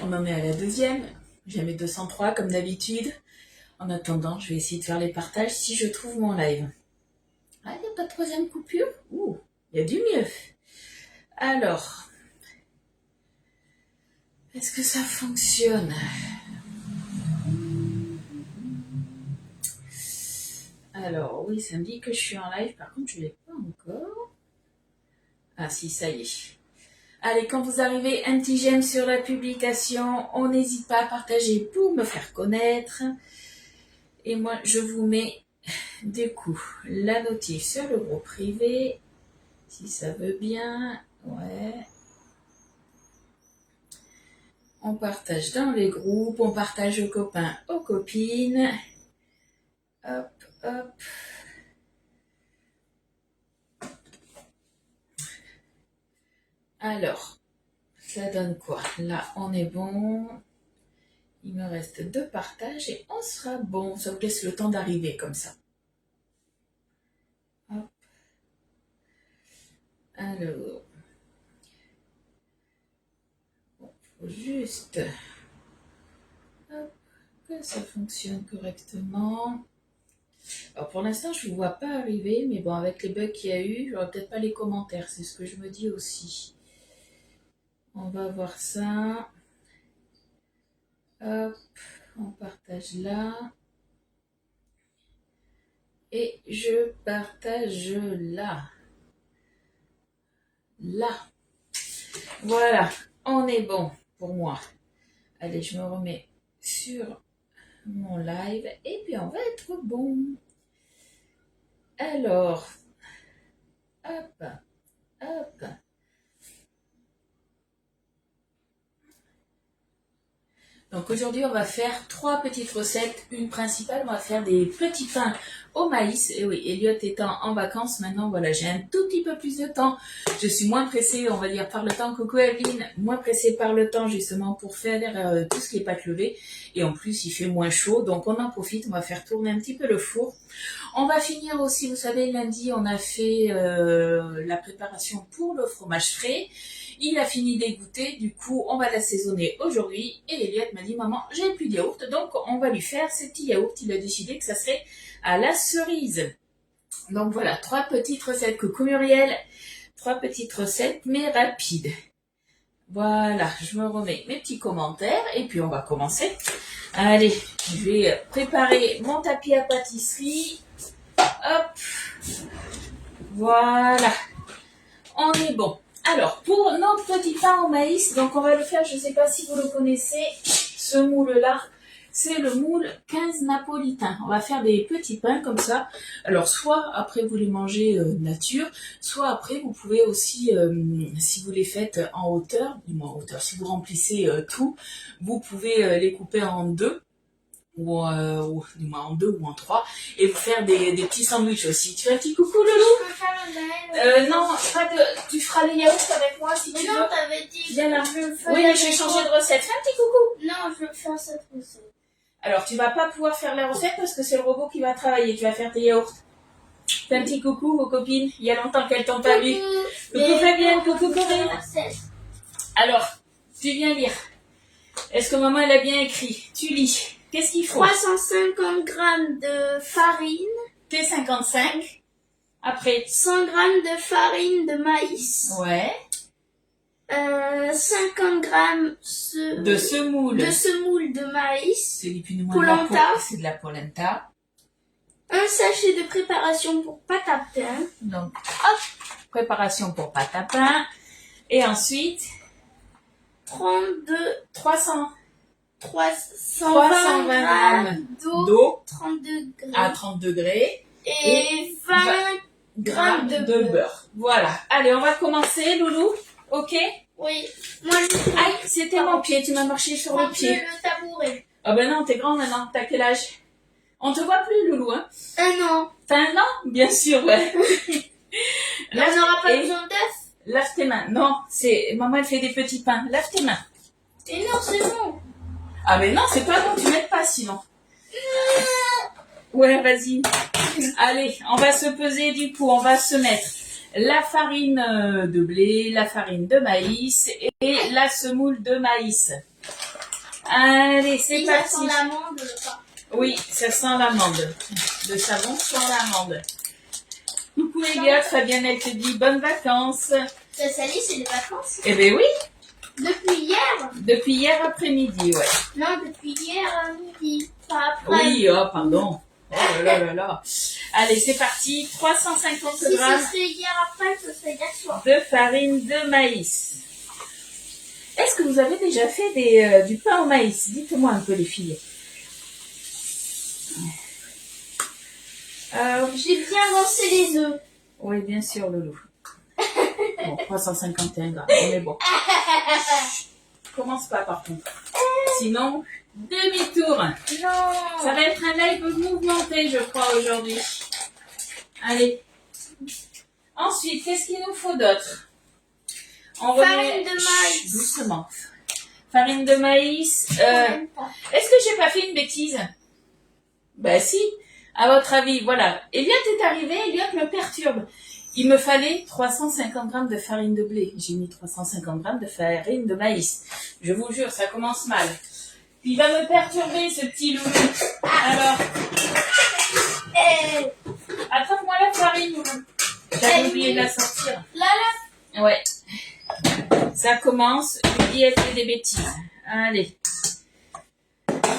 On en est à la deuxième. J'ai mis 203 comme d'habitude. En attendant, je vais essayer de faire les partages si je trouve mon live. Ah, il n'y a pas de troisième coupure? Ouh, il y a du mieux. Alors, est-ce que ça fonctionne? Alors, oui, ça me dit que je suis en live. Par contre, je ne l'ai pas encore. Ah si, ça y est. Allez, quand vous arrivez, un petit j'aime sur la publication. On n'hésite pas à partager pour me faire connaître. Et moi, je vous mets du coup la notif sur le groupe privé. Si ça veut bien. Ouais. On partage dans les groupes. On partage aux copains, aux copines. Hop, hop. Alors, ça donne quoi? Là, on est bon. Il me reste 2 partages et on sera bon. Ça vous laisse le temps d'arriver comme ça. Hop. Alors, bon, faut juste hop, que ça fonctionne correctement. Alors pour l'instant, je ne vous vois pas arriver, mais bon, avec les bugs qu'il y a eu, j'aurai peut-être pas les commentaires. C'est ce que je me dis aussi. On va voir ça. Hop, on partage là. Et je partage là. Là. Voilà, on est bon pour moi. Allez, je me remets sur mon live et puis on va être bon. Alors, hop, hop. Donc aujourd'hui, on va faire 3 petites recettes. Une principale, on va faire des petits pains au maïs. Et oui, Elliot étant en vacances, maintenant, voilà, j'ai un tout petit peu plus de temps. Je suis moins pressée, on va dire, par le temps. Coucou Evelyne, moins pressée par le temps, justement, pour faire tout ce qui est pâte levée. Et en plus, il fait moins chaud, donc on en profite. On va faire tourner un petit peu le four. On va finir aussi, vous savez, lundi, on a fait la préparation pour le fromage frais. Il a fini d'égoutter, du coup, on va l'assaisonner aujourd'hui. Et Elliot m'a dit, maman, j'ai plus de yaourt, donc on va lui faire ces petits yaourts. Il a décidé que ça serait à la cerise. Donc voilà, 3 petites recettes. Coucou Muriel, 3 petites recettes, mais rapides. Voilà, je me remets mes petits commentaires et puis on va commencer. Allez, je vais préparer mon tapis à pâtisserie. Hop, voilà, on est bon. Alors, pour notre petit pain au maïs, donc on va le faire, je ne sais pas si vous le connaissez, ce moule-là, c'est le moule 15 napolitain. On va faire des petits pains comme ça. Alors, soit après vous les mangez nature, soit après vous pouvez aussi, si vous les faites en hauteur, du moins en hauteur, si vous remplissez tout, vous pouvez les couper en 2. Ou du moins en 2 ou en 3 et vous faire des petits sandwichs aussi. Tu fais un petit coucou Loulou? Je peux faire le mail. Non, pas de... tu feras les yaourts avec moi si Mais tu non, veux. t'avais dit Viens là. je le fais. Oui, j'ai changé de recette. Fais un petit coucou. Non, je veux faire cette recette. Alors tu vas pas pouvoir faire la recette parce que c'est le robot qui va travailler. Tu vas faire tes yaourts. Fais un petit coucou aux copines. Il y a longtemps qu'elles t'ont pas vu. Coucou Fabienne, coucou Corinne. Alors, tu viens lire. Est-ce que maman elle a bien écrit? Tu lis. Qu'est-ce qu'il faut? 350 g de farine. T55. Après. 100 g de farine de maïs. Ouais. 50 g De semoule. De semoule de maïs. C'est polenta. C'est de la polenta. Un sachet de préparation pour pâte à pain. Donc, hop, préparation pour pâte à pain. Et ensuite, 320 g d'eau 32 g. à 30 degrés. Et 20 g de beurre. Voilà. Allez, on va commencer, Loulou. Ok? Oui. Moi, Aïe, c'était mon pied. Tu m'as marché sur le pied. le tabouret. Ah ben non, t'es grand maintenant. T'as quel âge? On te voit plus, Loulou, hein? 1 an. T'as 1 an? Bien sûr, ouais. Là, on n'aura pas besoin d'œufs. Lave tes mains. Non, c'est maman elle fait des petits pains. Lave tes mains. Et non, c'est bon. Ah mais non, c'est pas bon, tu m'aides pas sinon. Ouais, vas-y. Allez, on va se peser du coup, on va se mettre la farine de blé, la farine de maïs et la semoule de maïs. Allez, c'est Et ça parti. sent l'amande. Enfin, Oui, ça sent l'amande. Le savon sent l'amande. Coucou Elliot, Fabienne, elle te dit bonnes vacances. ça y est, c'est les vacances. Eh ben oui, Depuis hier. depuis hier après-midi, ouais. Non, depuis hier à midi. Pas après. Oui, oh, pardon. Oh là là là là. Allez, c'est parti. 350 Si grammes ce serait hier après, ce serait hier soir. de farine de maïs. Est-ce que vous avez déjà fait du pain au maïs? Dites-moi un peu les filles. J'ai bien lancé les œufs. Oui, bien sûr, Loulou. Bon, 351 grammes, mais bon. Commence pas par contre. Sinon, demi-tour. Non. Ça va être un live mouvementé, je crois, aujourd'hui. Allez. Ensuite, qu'est-ce qu'il nous faut d'autre? On Farine de Chut, maïs. doucement. Farine de maïs. Est-ce que j'ai pas fait une bêtise? Ben si. À votre avis, voilà. Elliot est arrivé, Elliot me perturbe. Il me fallait 350 grammes de farine de blé. J'ai mis 350 grammes de farine de maïs. Je vous jure, ça commence mal. Puis il va me perturber, ce petit loulou. Alors, attrape-moi la farine, loulou. J'avais oublié de la sortir. Là. Ouais. Ça commence. Lui, elle fait des bêtises. Allez.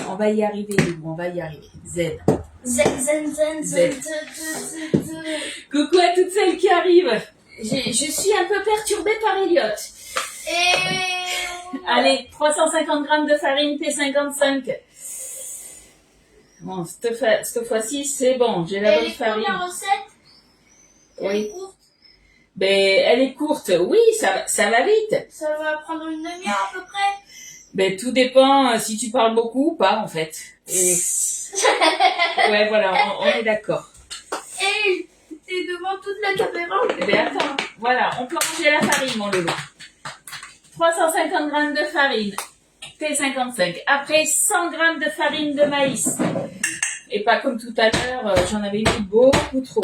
On va y arriver, loulou. On va y arriver. Z. Zen. Coucou à toutes celles qui arrivent. Je suis un peu perturbée par Elliot. Allez, 350 grammes de farine P55. Bon, cette fois-ci, c'est bon. J'ai la bonne farine. La recette? Oui. Ben, elle est courte. Oui, ça va vite. Ça va prendre une demi-heure à peu près. Ben, tout dépend si tu parles beaucoup ou pas, en fait. Et... ouais, voilà, on est d'accord. Et t'es devant toute la caméra. Eh ben, attends, voilà, on peut ranger la farine, mon loulou. 350 grammes de farine, P55. Après, 100 grammes de farine de maïs. Et pas comme tout à l'heure, j'en avais mis beaucoup trop.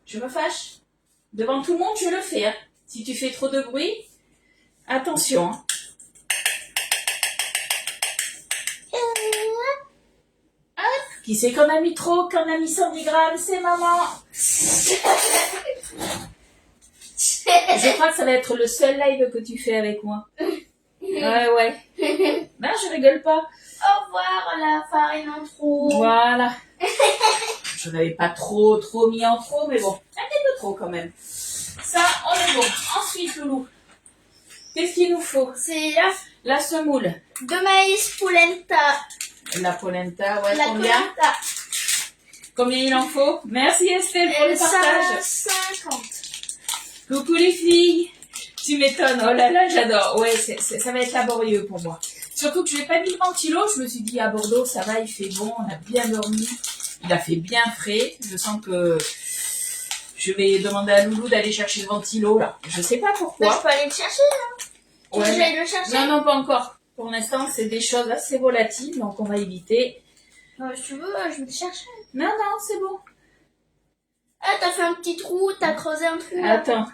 Je me fâche. Devant tout le monde, je le fais. Hein. Si tu fais trop de bruit, attention. Hein. Qui c'est qu'on a mis trop, qu'on a mis 110 grammes? C'est maman. Je crois que ça va être le seul live que tu fais avec moi. Ouais. Non, je rigole pas. Au revoir la farine en trop. Voilà. Je n'avais pas trop mis en trop, mais bon, un petit peu trop quand même. Ça, on est bon. Ensuite, Loulou, qu'est-ce qu'il nous faut? C'est la semoule. de maïs polenta. La polenta, ouais, La combien? polenta. Combien il en faut? Merci Estelle pour le partage. 50. Coucou les filles. Tu m'étonnes. Oh là là, j'adore. Ouais, ça va être laborieux pour moi. Surtout que je n'ai pas mis le ventilo. Je me suis dit à Bordeaux, ça va, il fait bon, on a bien dormi. Il a fait bien frais. Je sens que je vais demander à Loulou d'aller chercher le ventilo là. Je sais pas pourquoi. Je peux aller le chercher là. Tu veux que j'aille le chercher? Non, pas encore. Pour l'instant, c'est des choses assez volatiles, donc on va éviter. Si tu veux, je vais le chercher. Non, c'est bon. Ah, t'as fait un petit trou, t'as creusé un trou. Là. Attends.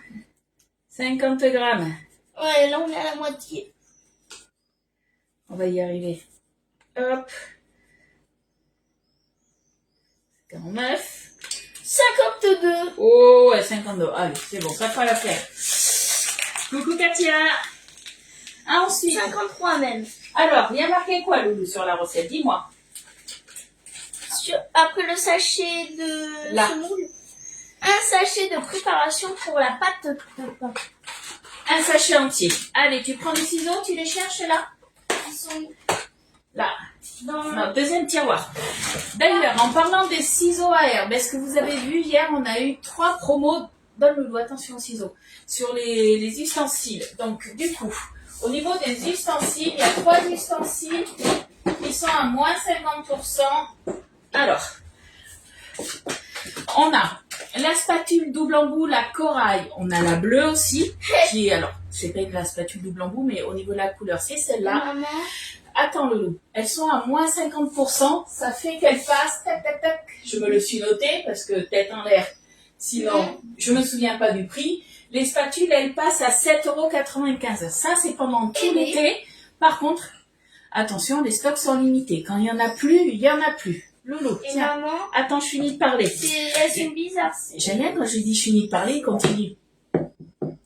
50 grammes. Ouais, là on est à la moitié. On va y arriver. Hop. 49. 52. Oh, ouais, 52. Allez, c'est bon, ça fera l'affaire. Coucou Katia. Ensuite. 53 même. Alors, il y a marqué quoi, Loulou, sur la recette? Dis-moi. Après le sachet de semoule, un sachet de préparation pour la pâte de pain. Un sachet entier. Allez, tu prends des ciseaux, tu les cherches là? Ils sont là. dans Non, deuxième tiroir. D'ailleurs, en parlant des ciseaux à herbe, est-ce que vous avez vu, hier, on a eu 3 promos, donne Loulou, attention aux ciseaux, sur les ustensiles. Donc, du coup, au niveau des ustensiles, il y a 3 ustensiles qui sont à moins 50%. Alors, on a la spatule double embout, la corail. On a la bleue aussi, qui est, alors, c'est pas la spatule double embout, mais au niveau de la couleur, c'est celle-là. Maman. Attends, Loulou, elles sont à moins 50%. Ça fait qu'elles passent, tac, tac, tac. Je me le suis noté parce que tête en l'air. Sinon, je me souviens pas du prix. Les spatules, elles passent à 7,95 €. Ça, c'est pendant tout l'été. Par contre, attention, les stocks sont limités. Quand il y en a plus, il y en a plus. Loulou, Et tiens. maman, Attends, je finis de parler. elles sont bizarres. J'aime bien quand je dis je finis de parler, il continue.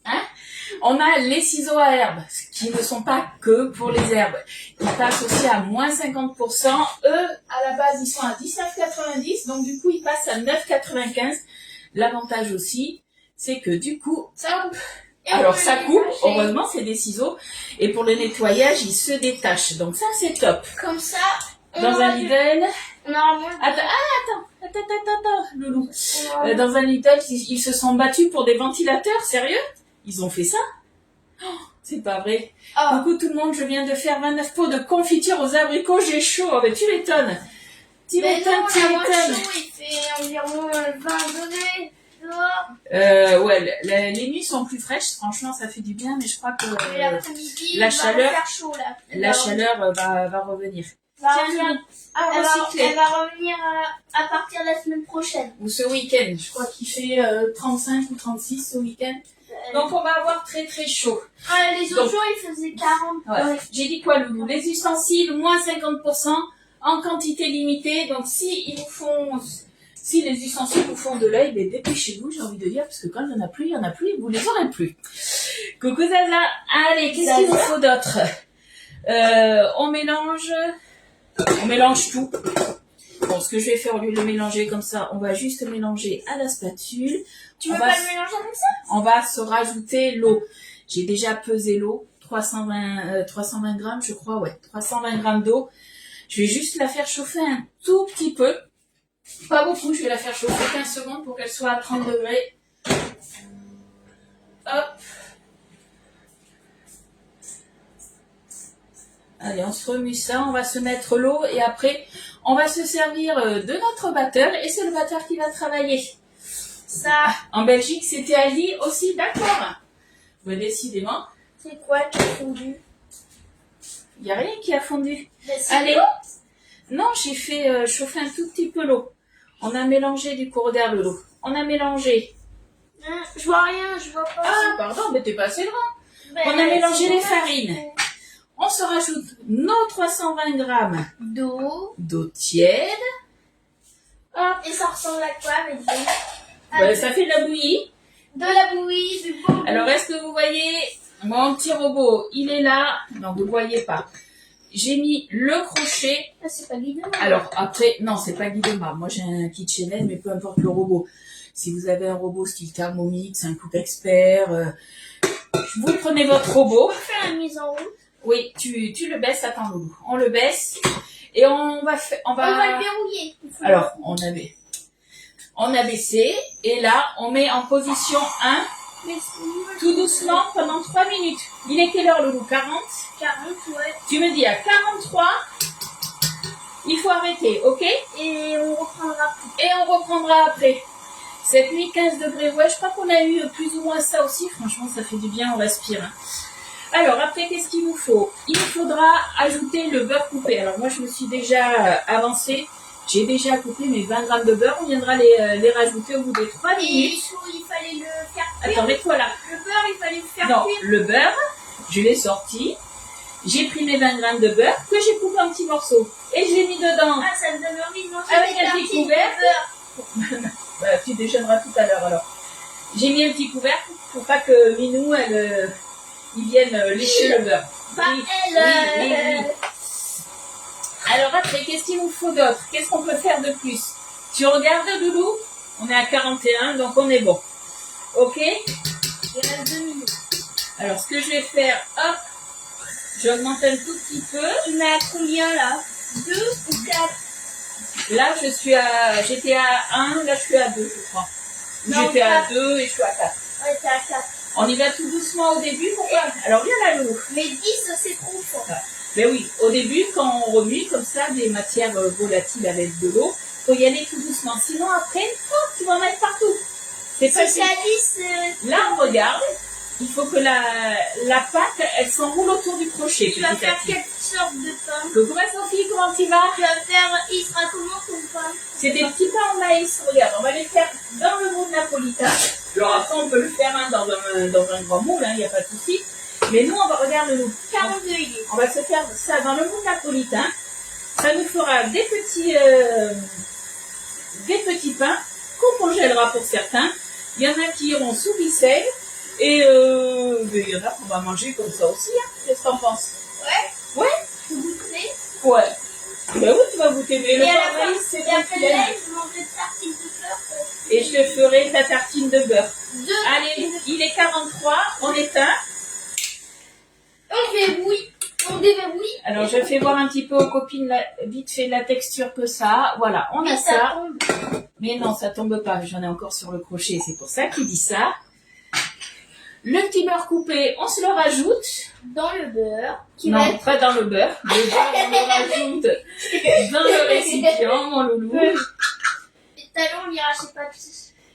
Hein? On a les ciseaux à herbes, qui ne sont pas que pour les herbes. Ils passent aussi à moins 50%. Eux, à la base, ils sont à 19,90. Donc, du coup, ils passent à 9,95. L'avantage aussi, c'est que du coup, hop, alors ça coupe. Heureusement, c'est des ciseaux. Et pour le nettoyage, ils se détachent. Donc, ça, c'est top. Comme ça, Dans un Lidl... on aura moins. Attends, Loulou. Dans un Lidl, ils se sont battus pour des ventilateurs, sérieux? Ils ont fait ça? Oh, c'est pas vrai. Oh. Coucou tout le monde, je viens de faire 29 pots de confiture aux abricots, j'ai chaud. Oh, ben, tu m'étonnes. Tu m'étonnes. Il fait environ 20 degrés dehors. Ouais, les nuits sont plus fraîches, franchement ça fait du bien, mais je crois que l'après-midi, la il va chaleur, faire chaud, là. la chaleur va revenir. Elle va revenir à partir de la semaine prochaine. Ou ce week-end, je crois qu'il fait 35 ou 36 ce week-end. Donc on va avoir très très chaud. Les autres jours il faisait 40. Ouais. J'ai dit quoi, Loulou? Les ustensiles, moins 50%, en quantité limitée. Donc si les ustensiles vous font de l'œil, ben dépêchez-vous, j'ai envie de dire, parce que quand il n'y en a plus, et vous les aurez plus. Coucou Zaza. Allez, qu'est-ce qu'il vous faut d'autre? On mélange tout. Bon, ce que je vais faire au lieu de le mélanger comme ça, on va juste mélanger à la spatule. Tu veux pas le mélanger avec ça? On va se rajouter l'eau. J'ai déjà pesé l'eau, 320 grammes, je crois, ouais, 320 grammes d'eau. Je vais juste la faire chauffer un tout petit peu. Pas beaucoup, je vais la faire chauffer 15 secondes pour qu'elle soit à 30 degrés. Hop. Allez, on se remue ça, on va se mettre l'eau et après, on va se servir de notre batteur et c'est le batteur qui va travailler. Ça, en Belgique, c'était Ali aussi, d'accord. Mais décidément. C'est quoi qui a fondu? Il n'y a rien qui a fondu. Allez. Non, j'ai fait chauffer un tout petit peu l'eau. On a mélangé du coup, regarde l'eau. On a mélangé. Je vois rien, je vois pas. Ah, pardon, mais t'es pas assez grand. On a mélangé les farines. On se rajoute nos 320 grammes d'eau tiède. Hop. Et ça ressemble à quoi avec Ça fait de la bouillie. De la bouillie, du bon. Alors, est-ce que vous voyez, mon petit robot, il est là. Non, vous ne le voyez pas. J'ai mis le crochet. Ah, c'est pas Guidemar. Alors, après, non, c'est pas Guidemar. Moi, j'ai un KitchenAid, mais peu importe le robot. Si vous avez un robot style Thermomix, un Cook Expert, vous prenez votre robot. On peut faire la mise en route. Oui, tu le baisses. Attends, Loulou. On le baisse. Et on va le verrouiller. Alors, on a baissé. Et là, on met en position 1. Tout doucement pendant 3 minutes. Il est quelle heure, Loulou? 40? 40, ouais. Tu me dis à 43, il faut arrêter, ok? Et on reprendra après. Cette nuit, 15 degrés. Ouais, je crois qu'on a eu plus ou moins ça aussi. Franchement, ça fait du bien, on respire. Alors, après, qu'est-ce qu'il nous faut? Il faudra ajouter le beurre coupé. Alors, moi, je me suis déjà avancée. J'ai déjà coupé mes 20 grammes de beurre. On viendra les rajouter au bout de 3 minutes. Et il fallait le faire cuire. Attends, mets-toi là. Le beurre, il fallait le faire cuire. Non, cuire. le beurre, je l'ai sorti. J'ai pris mes 20 grammes de beurre que j'ai coupé en petits morceaux. Et je l'ai mis dedans. Ah, ça me donne envie de manger avec un petit couvercle. Bah, tu déjeuneras tout à l'heure alors. J'ai mis un petit couvercle pour pas que Minou, il vienne lécher le beurre. Oui. Alors après, qu'est-ce qu'il nous faut d'autre? Qu'est-ce qu'on peut faire de plus? Tu regardes, Doudou? On est à 41, donc on est bon. Ok? Il reste 2 minutes. Alors, ce que je vais faire, hop, j'augmente un tout petit peu. Tu mets à combien là? 2 ou 4? Là, j'étais à 1, là je suis à 2, je crois. J'étais à 2 et je suis à 4. Ouais, t'es à 4. On y va tout doucement au début, pourquoi? Alors viens là, Loulou. Mais 10, c'est trop fort. Mais oui, au début, quand on remue comme ça des matières volatiles avec de l'eau, faut y aller tout doucement. Sinon, après, tu vas en mettre partout. C'est pas si c'est à 10... Là, on regarde. Il faut que la pâte, elle s'enroule autour du crochet. Tu vas faire quelle sorte de pain? Coucou ma Sophie, comment tu vas? Tu vas faire... Il sera comment ton pain? C'est des petits pains en maïs. Regarde, on va les faire dans le moule napolitain. Alors après, on peut le faire dans un grand moule, il n'y a pas de souci. Mais nous, on va regarder nous. 42 idées. On va se faire ça dans le moule napolitain. Ça nous fera des petits pains qu'on congèlera pour certains. Il y en a qui iront sous ficelle. Et il y en a qu'on va manger comme ça aussi. Hein. Qu'est-ce que t'en penses? Ouais. Ouais. Tu goûterais? Ouais. Ben oui, tu vas goûter. Mais le Et pain c'est et après le lait, je mangerai de tartines de beurre. Et je te ferai ta tartine de beurre. Deux. Allez, il est 43, on éteint. On verrouille. On déverrouille. Alors, je fais voir un petit peu aux copines vite fait la texture que ça a. Voilà, on a Et ça. tombe. Mais non, ça tombe pas. J'en ai encore sur le crochet. C'est pour ça qu'il dit ça. Le petit beurre coupé, on se le rajoute. Dans le beurre. Non, pas dans le beurre. Le beurre, on le rajoute dans le récipient, mon loulou. Et tout à l'heure, on ira chez Papy.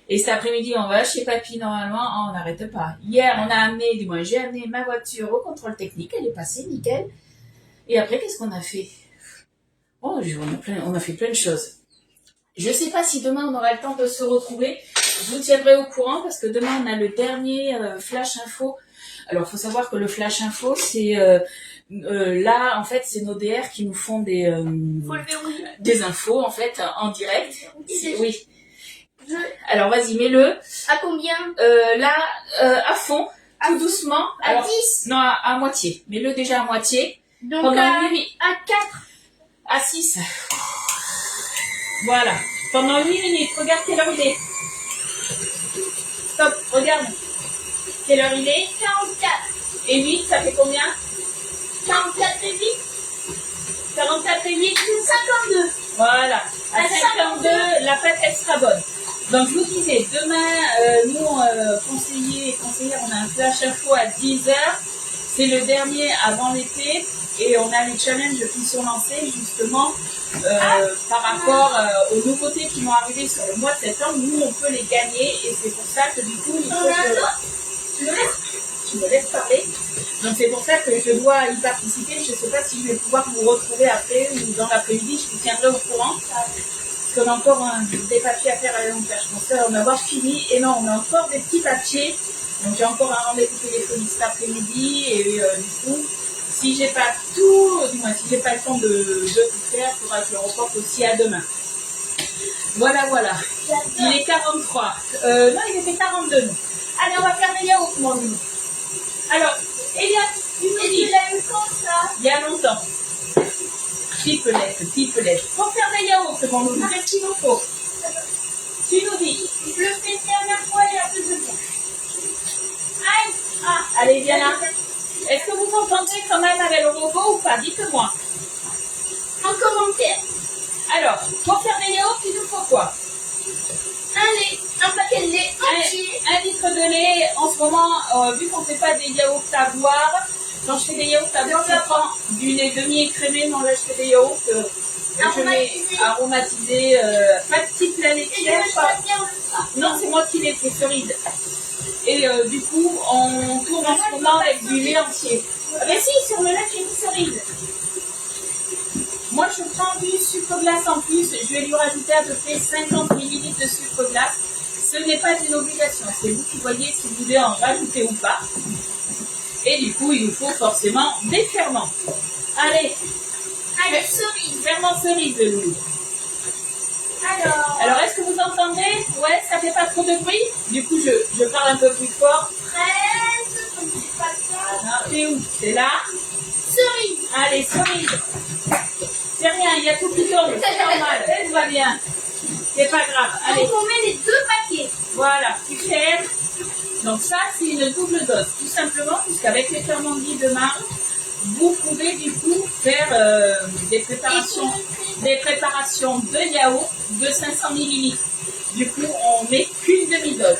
Et cet après-midi, on va chez Papy normalement. On n'arrête pas. Hier, on a amené, du moins j'ai amené ma voiture au contrôle technique. Elle est passée, nickel. Et après, qu'est-ce qu'on a fait? Oh, on a fait plein de choses. Je sais pas si demain on aura le temps de se retrouver. Je vous tiendrai au courant parce que demain on a le dernier flash info. Alors, faut savoir que le flash info, c'est là, en fait, c'est nos DR qui nous font des infos en fait en direct. Oui. Alors, vas-y, mets-le. À combien? Là, à fond, tout doucement. À Alors, 10. Non, à moitié. Mets-le déjà à moitié. Donc Pendant à 8 minutes. À 4. À 6. Voilà. Pendant 8 minutes. Regarde quelle heure il est. Stop. Regarde. Quelle heure il est? 44. Et 8, ça fait combien? 44 et 8. 44 et 8. 52. Voilà. À À 52, la pâte, elle sera bonne. Donc, je vous disais, demain, nous, conseillères, on a un flash info à 10h. C'est le dernier avant l'été. Et on a les challenges qui sont lancés, justement, par rapport aux nouveautés qui vont arriver sur le mois de septembre. Nous, on peut les gagner. Et c'est pour ça que, du coup, il faut que... Tu me laisses parler. Donc, c'est pour ça que je dois y participer. Je ne sais pas si je vais pouvoir vous retrouver après ou dans l'après-midi. Je vous tiendrai au courant. Parce qu'on a encore des papiers à faire à la longue. Je pensais en avoir fini. Et non, on a encore des petits papiers. Donc, j'ai encore un rendez-vous téléphonique cet après-midi. Et du coup, si j'ai pas tout, du moins, si j'ai pas le temps de tout faire, il faudra que je le reporte aussi à demain. Voilà, voilà. Il est 43. Non, il était 42. Nous. Allez, on va faire des yaourts, mon loup. Alors, Eliane, tu nous dis. Tu l'as eu quand ça? Il y a longtemps. Pipelette. Pour faire des yaourts, mon loup, qu'est-ce qu'il nous faut? Tu nous dis. Je le fais une dernière fois et un peu de temps. Aïe. Ah, allez, viens là. Est-ce que vous entendez quand même avec le robot ou pas? Dites-moi. En commentaire. Alors, pour faire des yaourts, il nous faut quoi? Un paquet de lait entier. 1 litre de lait. En ce moment, vu qu'on ne fait pas des yaourts à boire, quand je fais des yaourts à boire, je prends du lait demi-écrémé. Non, là, je fais des yaourts aromatisés. Pas de petite lait laitière. Non, c'est moi qui l'ai fait, cerise. Et du coup, on tourne en ce moment avec du lait entier. Ah ben si, sur le lait, j'ai mis cerise. Moi, je prends du sucre glace en plus. Je vais lui rajouter à peu près 50 ml de sucre glace. Ce n'est pas une obligation. C'est vous qui voyez si vous voulez en rajouter ou pas. Et du coup, il nous faut forcément des ferments. Allez, cerise. ferment cerise, le loup. Alors, est-ce que vous entendez? Ouais, ça fait pas trop de bruit? Du coup, je parle un peu plus fort. 13, donc c'est pas ça. Non, t'es où? C'est là? Cerise. Allez, cerise. C'est rien, il y a tout qui tombe. C'est normal, tout va bien. C'est pas grave. Allez. Donc on met les 2 paquets. Voilà, super. Donc ça, c'est une double dose. Tout simplement, puisqu'avec les ferments dits de marge, vous pouvez du coup faire des préparations de yaourt de 500 ml. Du coup, on met qu'une demi-dose.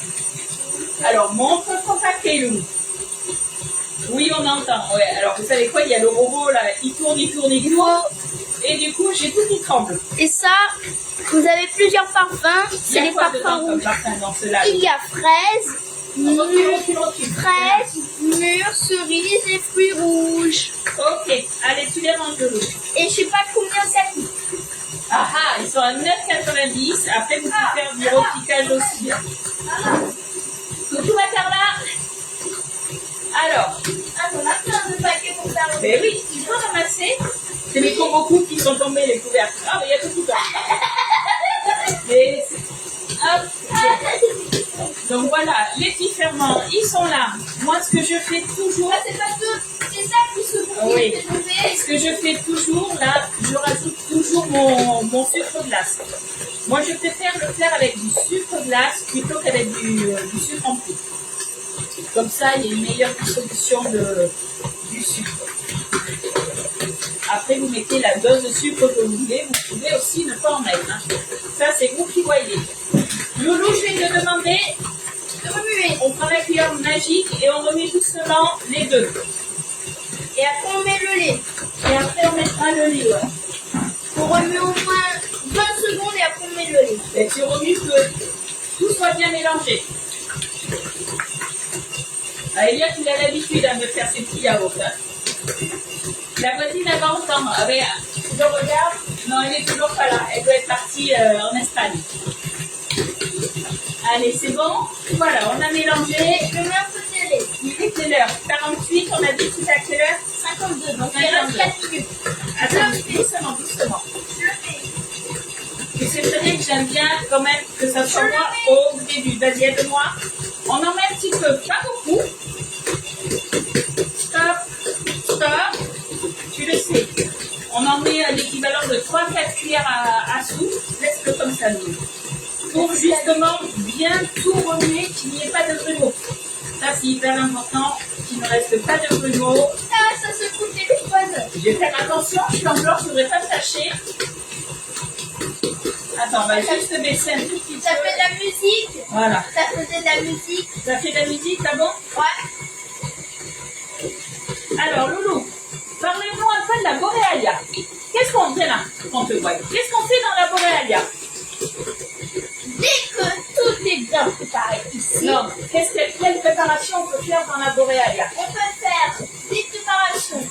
Alors, montre ton paquet, Lou. Oui, on entend. Ouais. Alors, vous savez quoi? Il y a le robot là, il tourne. Et du coup, j'ai tout qui tremble. Et ça, vous avez plusieurs parfums. C'est les parfums rouges. Il y a fraise, fraise, mûre, cerise et fruits rouges. Ok, allez, tu les ranges, Lou. Et je sais pas combien ça coûte. Ah ah, ils sont à 9,90. Après, vous pouvez faire du repiquage aussi. Coucou ma Carla. Alors, on a plein de paquets pour ça. ben oui, il faut ramasser. C'est mes beaucoup qui sont tombés, les couvercles. Ah, mais il y a tout ça. Et hop. Donc voilà, les petits ferments, ils sont là. Moi, ce que je fais toujours... C'est parce que c'est ça qui se Oui. Ce que je fais toujours, là, je rajoute toujours mon sucre glace. Moi, je préfère le faire avec du sucre glace plutôt qu'avec du sucre en poudre. Comme ça, il y a une meilleure distribution du sucre. Après, vous mettez la dose de sucre que vous voulez. Vous pouvez aussi ne pas en mettre. Hein. Ça, c'est vous qui voyez. Loulou, je vais te demander de remuer. On prend la cuillère magique et on remet doucement les deux. Et après, on met le lait. Et après, on mettra le lait. Ouais. On remet au moins 20 secondes et après, on met le lait. Et tu remues que tout soit bien mélangé. Eliot, il a l'habitude de faire ses petits yaourts. Hein. La voisine, elle va entendre. Ah ben, je regarde. Non, elle n'est toujours pas là. Elle doit être partie en Espagne. Allez, c'est bon. Voilà, on a mélangé. Je mets un peu de lait. Il est quelle heure? 48, on a dit que c'était à quelle heure? 52, donc il reste 4 minutes. Attends, doucement, doucement. Je le fais. Tu sais très bien que j'aime bien quand même que ça soit moi au début. Vas-y, aide-moi. On en met un petit peu, pas beaucoup. Stop, stop. Tu le sais. On en met l'équivalent de 3-4 cuillères à soupe. Laisse-le comme ça, nous. Pour justement bien tout remuer, qu'il n'y ait pas de grumeaux. Ça, c'est hyper important, qu'il ne reste pas de grumeaux. Ah, ça se fout des téléphone. Je vais faire attention, je suis en blanc, je ne voudrais pas me tâcher. Attends, on va juste baisser un tout petit peu. Ça fait de la musique. Voilà. Ça faisait de la musique. Ça fait de la musique, t'as bon? Ouais. Alors, Loulou, parlez-nous un peu de la Boréalia. Qu'est-ce qu'on fait là, on te voit? Qu'est-ce qu'on fait dans la Boréalia? Dès que tout est bien préparé ici, Non, quelle préparation on peut faire dans la Boréalia? on peut faire des préparations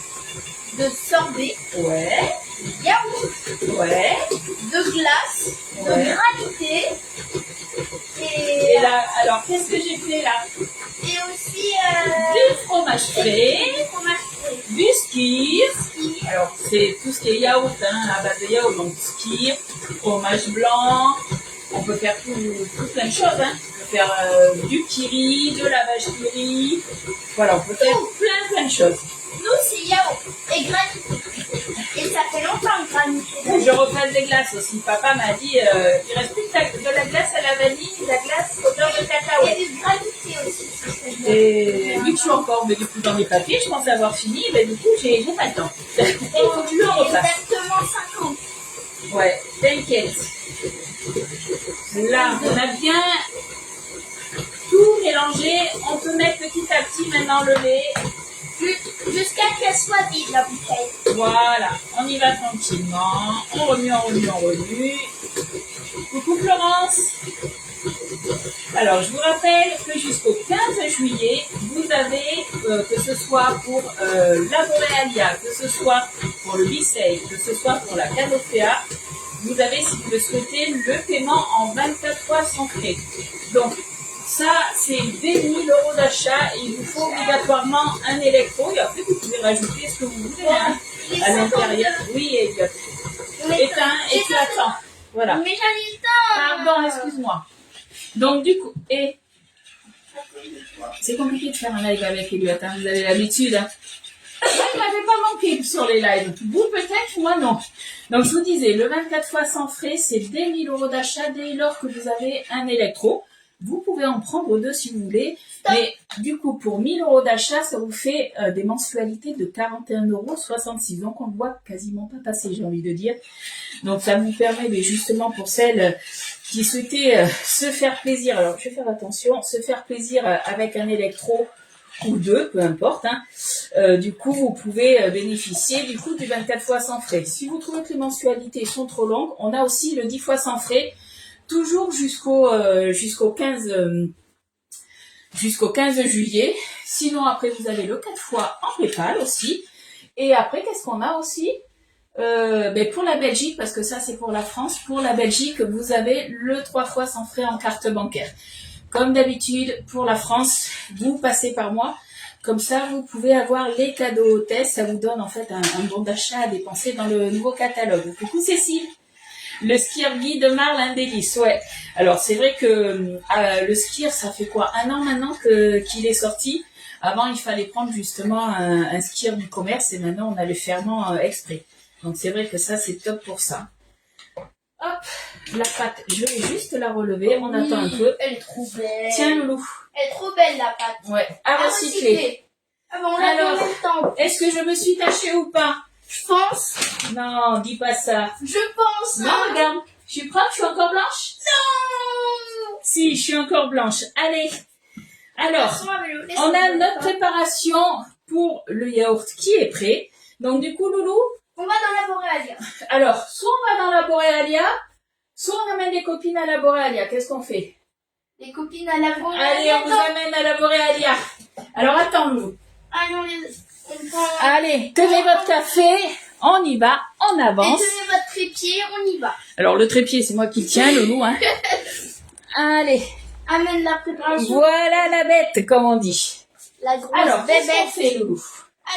de sorbet, Ouais, de yaourt, ouais. de glace, de Ouais. granité Et là, alors, qu'est-ce que j'ai fait là? et aussi Du fromage frais, du fromage frais. du skyr. Alors, c'est tout ce qui est yaourt, hein, à base de yaourt, donc skyr, fromage blanc. On peut faire tout plein de choses. Hein. On peut faire du kiri, de la vache kiri. Voilà, on peut faire plein de choses. Nous, c'est yaourt et granité. Et ça fait longtemps que granité. Je repasse des glaces aussi. Papa m'a dit, il reste plus de la glace à la vanille, de la glace odeur de Il y cacao. a du granité aussi. si c'est bien. Et vu que je suis encore du coup dans les papiers, je pense avoir fini, mais du coup j'ai pas le temps. Il faut que je le refasse. Exactement 50. Ouais, t'inquiète. Là, on a bien tout mélangé. On peut mettre petit à petit maintenant le lait. Jusqu'à qu'elle soit vide, la bouteille. Voilà, on y va tranquillement. On remue, on remue, on remue. Coucou Florence. Alors, je vous rappelle que jusqu'au 15 juillet, vous avez, que ce soit pour la Boréalia, que ce soit pour le Bissey, que ce soit pour la Canopéa, vous avez, si vous le souhaitez, le paiement en 24 fois sans frais. Donc, ça, c'est dès 1 000 € d'achat et il vous faut obligatoirement un électro. Et après, vous pouvez rajouter ce que vous voulez hein, à l'intérieur. Oui, Elliot. Éteins et tu attends. Voilà. Mais j'avais le temps. Pardon, excuse-moi. Donc, du coup, c'est compliqué de faire un live avec Elliot, hein, vous avez l'habitude. Hein. Moi, il m'avait pas manqué sur les lives. Vous, peut-être, moi, non. Donc, je vous disais, le 24 fois sans frais, c'est dès 1 000 € d'achat, dès lors que vous avez un électro. Vous pouvez en prendre deux si vous voulez. Mais du coup, pour 1 000 € d'achat, ça vous fait des mensualités de 41,66 €. Donc, on ne voit quasiment pas passer, j'ai envie de dire. Donc, ça vous permet, mais justement, pour celles qui souhaitaient se faire plaisir. Alors, je vais faire attention. Se faire plaisir avec un électro ou deux, peu importe. Hein. Du coup, vous pouvez bénéficier du coup du 24 fois sans frais. Si vous trouvez que les mensualités sont trop longues, on a aussi le 10 fois sans frais. Toujours jusqu'au 15 juillet. Sinon, après, vous avez le 4 fois en PayPal aussi. Et après, qu'est-ce qu'on a aussi pour la Belgique, parce que ça, c'est pour la France. Pour la Belgique, vous avez le 3 fois sans frais en carte bancaire. Comme d'habitude, pour la France, vous passez par moi. Comme ça, vous pouvez avoir les cadeaux hôtesses. Ça vous donne en fait un bon d'achat à dépenser dans le nouveau catalogue. Coucou Cécile. Le skier guide Marlin Délice, ouais. Alors c'est vrai que le skier, ça fait quoi, 1 an maintenant qu'il est sorti. Avant, il fallait prendre justement un skier du commerce et maintenant on a le ferment exprès. Donc c'est vrai que ça c'est top pour ça. Hop, la pâte, je vais juste la relever. On attend un peu. Elle est trop belle. Tiens Loulou. Elle est trop belle la pâte. Ouais, à recycler. Ah bon, on l'a fait en même temps. Est-ce que je me suis tachée ou pas? Je pense. Non, dis pas ça. Je pense. Non, regarde. Je suis prête, je suis encore blanche? Non. Si, je suis encore blanche. Allez. Alors, on a notre préparation pour le yaourt qui est prêt. Donc, du coup, Loulou, on va dans la Boréalia. Alors, soit on va dans la Boréalia, soit on amène des copines à la Boréalia. Qu'est-ce qu'on fait? Les copines à la Boréalia. Allez, on vous amène à la Boréalia. Alors, attends, Loulou. Allez, Allez, tenez votre café. On y va, on avance. Et tenez votre trépied, on y va. Alors, le trépied, c'est moi qui le tiens, Loulou. Hein. Allez. Amène la préparation. Voilà la bête, comme on dit. La grosse Alors, bébête. qu'est-ce qu'on fait, Loulou?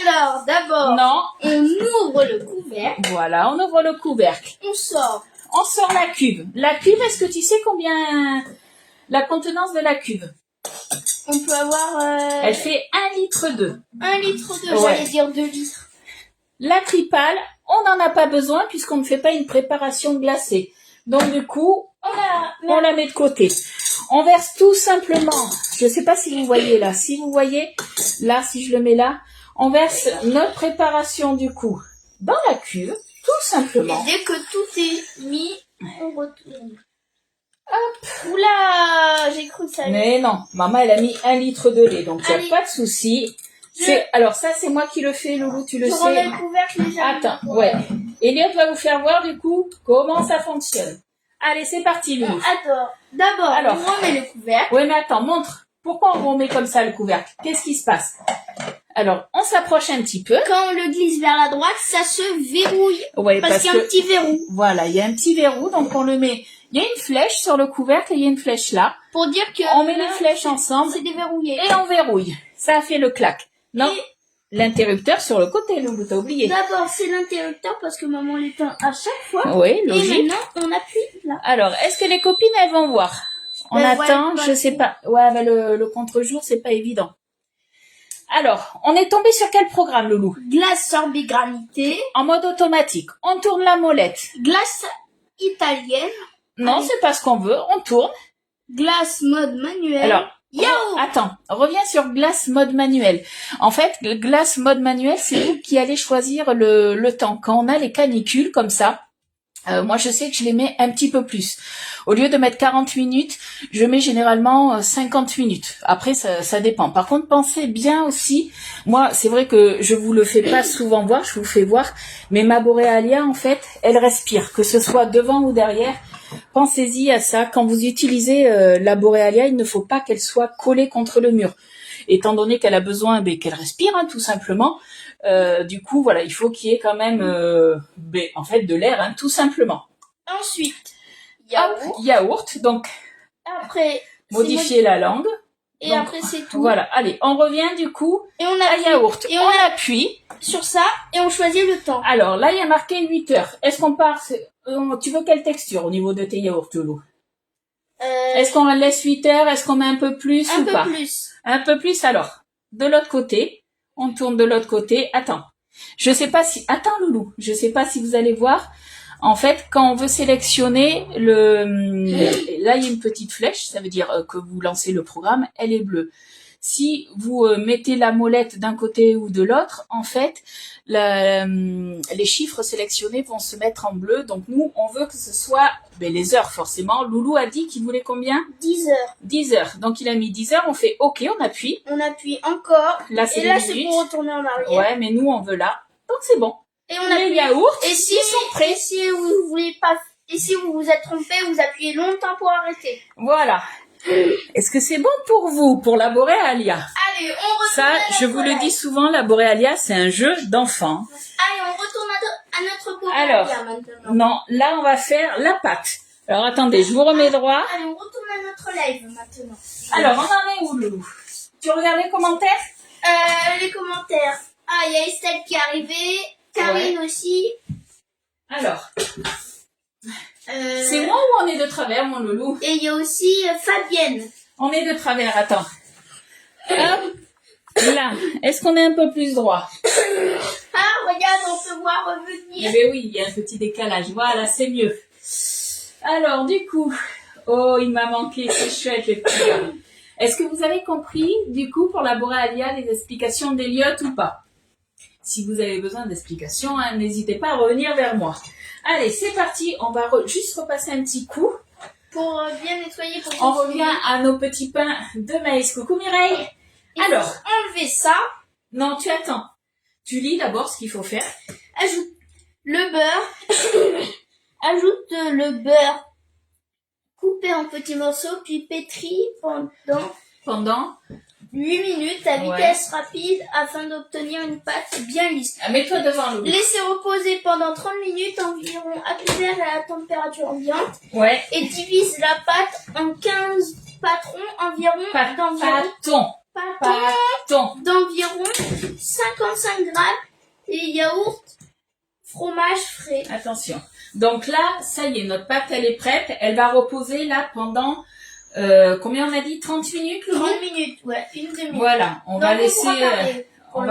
Alors, d'abord, non, on ouvre le couvercle. Voilà, on ouvre le couvercle. On sort. On sort la cuve. La cuve, est-ce que tu sais combien la contenance de la cuve? On peut avoir... Elle fait 1,2 litre. 1 litre de, Ouais. j'allais dire 2 litres. La tripale, on n'en a pas besoin puisqu'on ne fait pas une préparation glacée. Donc du coup, on la met de côté. On verse tout simplement, je ne sais pas si vous voyez là, si vous voyez, là, si je le mets là, on verse notre préparation du coup dans la cuve, tout simplement. Et dès que tout est mis, on retourne. Hop. Oula, j'ai cru que ça allait. Mais non, maman elle a mis 1 litre de lait, donc il n'y a pas de souci. Alors ça c'est moi qui le fais, Loulou, tu le sais. remets le couvercle déjà. Attends, ouais. Elliot va vous faire voir du coup comment ça fonctionne. Allez, c'est parti, Loulou. Attends, d'abord, on remet le couvercle. Oui, mais attends, montre. Pourquoi on remet comme ça le couvercle? Qu'est-ce qui se passe? Alors, on s'approche un petit peu. Quand on le glisse vers la droite, ça se verrouille. Ouais, parce qu'il y a un petit verrou. Voilà, il y a un petit verrou, donc on le met. Il y a une flèche sur le couvercle et il y a une flèche là. Pour dire que on met les flèches ensemble. C'est déverrouillé. Et on verrouille. Ça a fait le clac. Non. L'interrupteur sur le côté, Loulou, t'as oublié. D'abord, c'est l'interrupteur parce que maman l'éteint à chaque fois. Oui, logique. Et maintenant, on appuie là. Alors, est-ce que les copines, elles vont voir? On attend, je sais pas. Ouais, mais le contre-jour, c'est pas évident. Alors, on est tombé sur quel programme, Loulou? Glace sorbet granité. En mode automatique. On tourne la molette. Glace italienne. Non, c'est pas ce qu'on veut. On tourne. Glace mode manuel. Alors, attends, reviens sur glace mode manuel. En fait, glace mode manuel, c'est vous qui allez choisir le temps. Quand on a les canicules comme ça, moi je sais que je les mets un petit peu plus. Au lieu de mettre 40 minutes, je mets généralement 50 minutes. Après, ça dépend. Par contre, pensez bien aussi, moi c'est vrai que je vous le fais pas souvent voir, je vous fais voir, mais ma Boréalia, en fait, elle respire, que ce soit devant ou derrière. Pensez-y à ça. Quand vous utilisez la Boréalia, il ne faut pas qu'elle soit collée contre le mur. Étant donné qu'elle a besoin qu'elle respire, hein, tout simplement. Du coup, voilà, il faut qu'il y ait quand même en fait de l'air, hein, tout simplement. Ensuite, yaourt. Donc, après, modifier la langue. Et donc, après, c'est tout. Voilà, allez, on revient du coup et on à yaourt. Et on appuie sur ça et on choisit le temps. Alors, là, il y a marqué 8 heures. Est-ce qu'on part... tu veux quelle texture au niveau de tes yaourts, Loulou? Est-ce qu'on laisse 8 heures? Est-ce qu'on met un peu plus ou pas? Un peu plus, alors. De l'autre côté. On tourne de l'autre côté. Attends. Je sais pas si... Attends, Loulou. Je sais pas si vous allez voir. En fait, quand on veut sélectionner là, il y a une petite flèche. Ça veut dire que vous lancez le programme. Elle est bleue. Si vous mettez la molette d'un côté ou de l'autre, en fait, les chiffres sélectionnés vont se mettre en bleu. Donc nous, on veut que ce soit les heures forcément. Loulou a dit qu'il voulait combien? 10 heures. 10 heures. Donc il a mis 10 heures, on fait OK, on appuie. On appuie encore. Là, c'est pour retourner en arrière. Ouais, mais nous, on veut là. Donc c'est bon. Et on appuie. Les yaourts, ils sont prêts. Et si vous voulez pas, et si vous vous êtes trompé, vous appuyez longtemps pour arrêter. Voilà. Est-ce que c'est bon pour vous, pour la Boréalia? Allez, on retourne. Ça, je vous le dis souvent, la Boréalia, c'est un jeu d'enfant. Allez, on retourne à notre Boréalia maintenant. Non, là, on va faire la pâte. Alors, attendez, je vous remets droit. Allez, on retourne à notre live maintenant. Alors, on en est où, Loulou? Tu regardes les commentaires? Les commentaires. Ah, il y a Estelle qui est arrivée. Karine aussi. Alors. C'est moi ou on est de travers, mon loulou? Et il y a aussi Fabienne. On est de travers, attends. Hop. Là, est-ce qu'on est un peu plus droit? Ah, regarde, on peut voir revenir. Eh bien oui, il y a un petit décalage. Voilà, c'est mieux. Alors, du coup, oh, il m'a manqué, c'est chouette les petits gars. Est-ce que vous avez compris, du coup, pour la Boréalia, les explications d'Eliott ou pas? Si vous avez besoin d'explications, hein, n'hésitez pas à revenir vers moi. Allez, c'est parti, on va juste repasser un petit coup. Pour bien nettoyer. Pour on revient à nos petits pains de maïs. Coucou Mireille. Alors, enlever ça. Non, tu attends. Tu lis d'abord ce qu'il faut faire. Ajoute le beurre. Ajoute le beurre coupé en petits morceaux, puis pétris pendant 8 minutes à vitesse rapide afin d'obtenir une pâte bien lisse. Mets-toi devant l'eau. Laissez reposer pendant 30 minutes environ à cuire à la température ambiante. Ouais. Et divise la pâte en 15 patrons d'environ 55 grammes et yaourt, fromage frais. Attention. Donc là, ça y est, notre pâte, elle est prête. Elle va reposer là pendant, combien on a dit? 30 minutes? 30 minutes, ouais, une demi-heure. Voilà, on va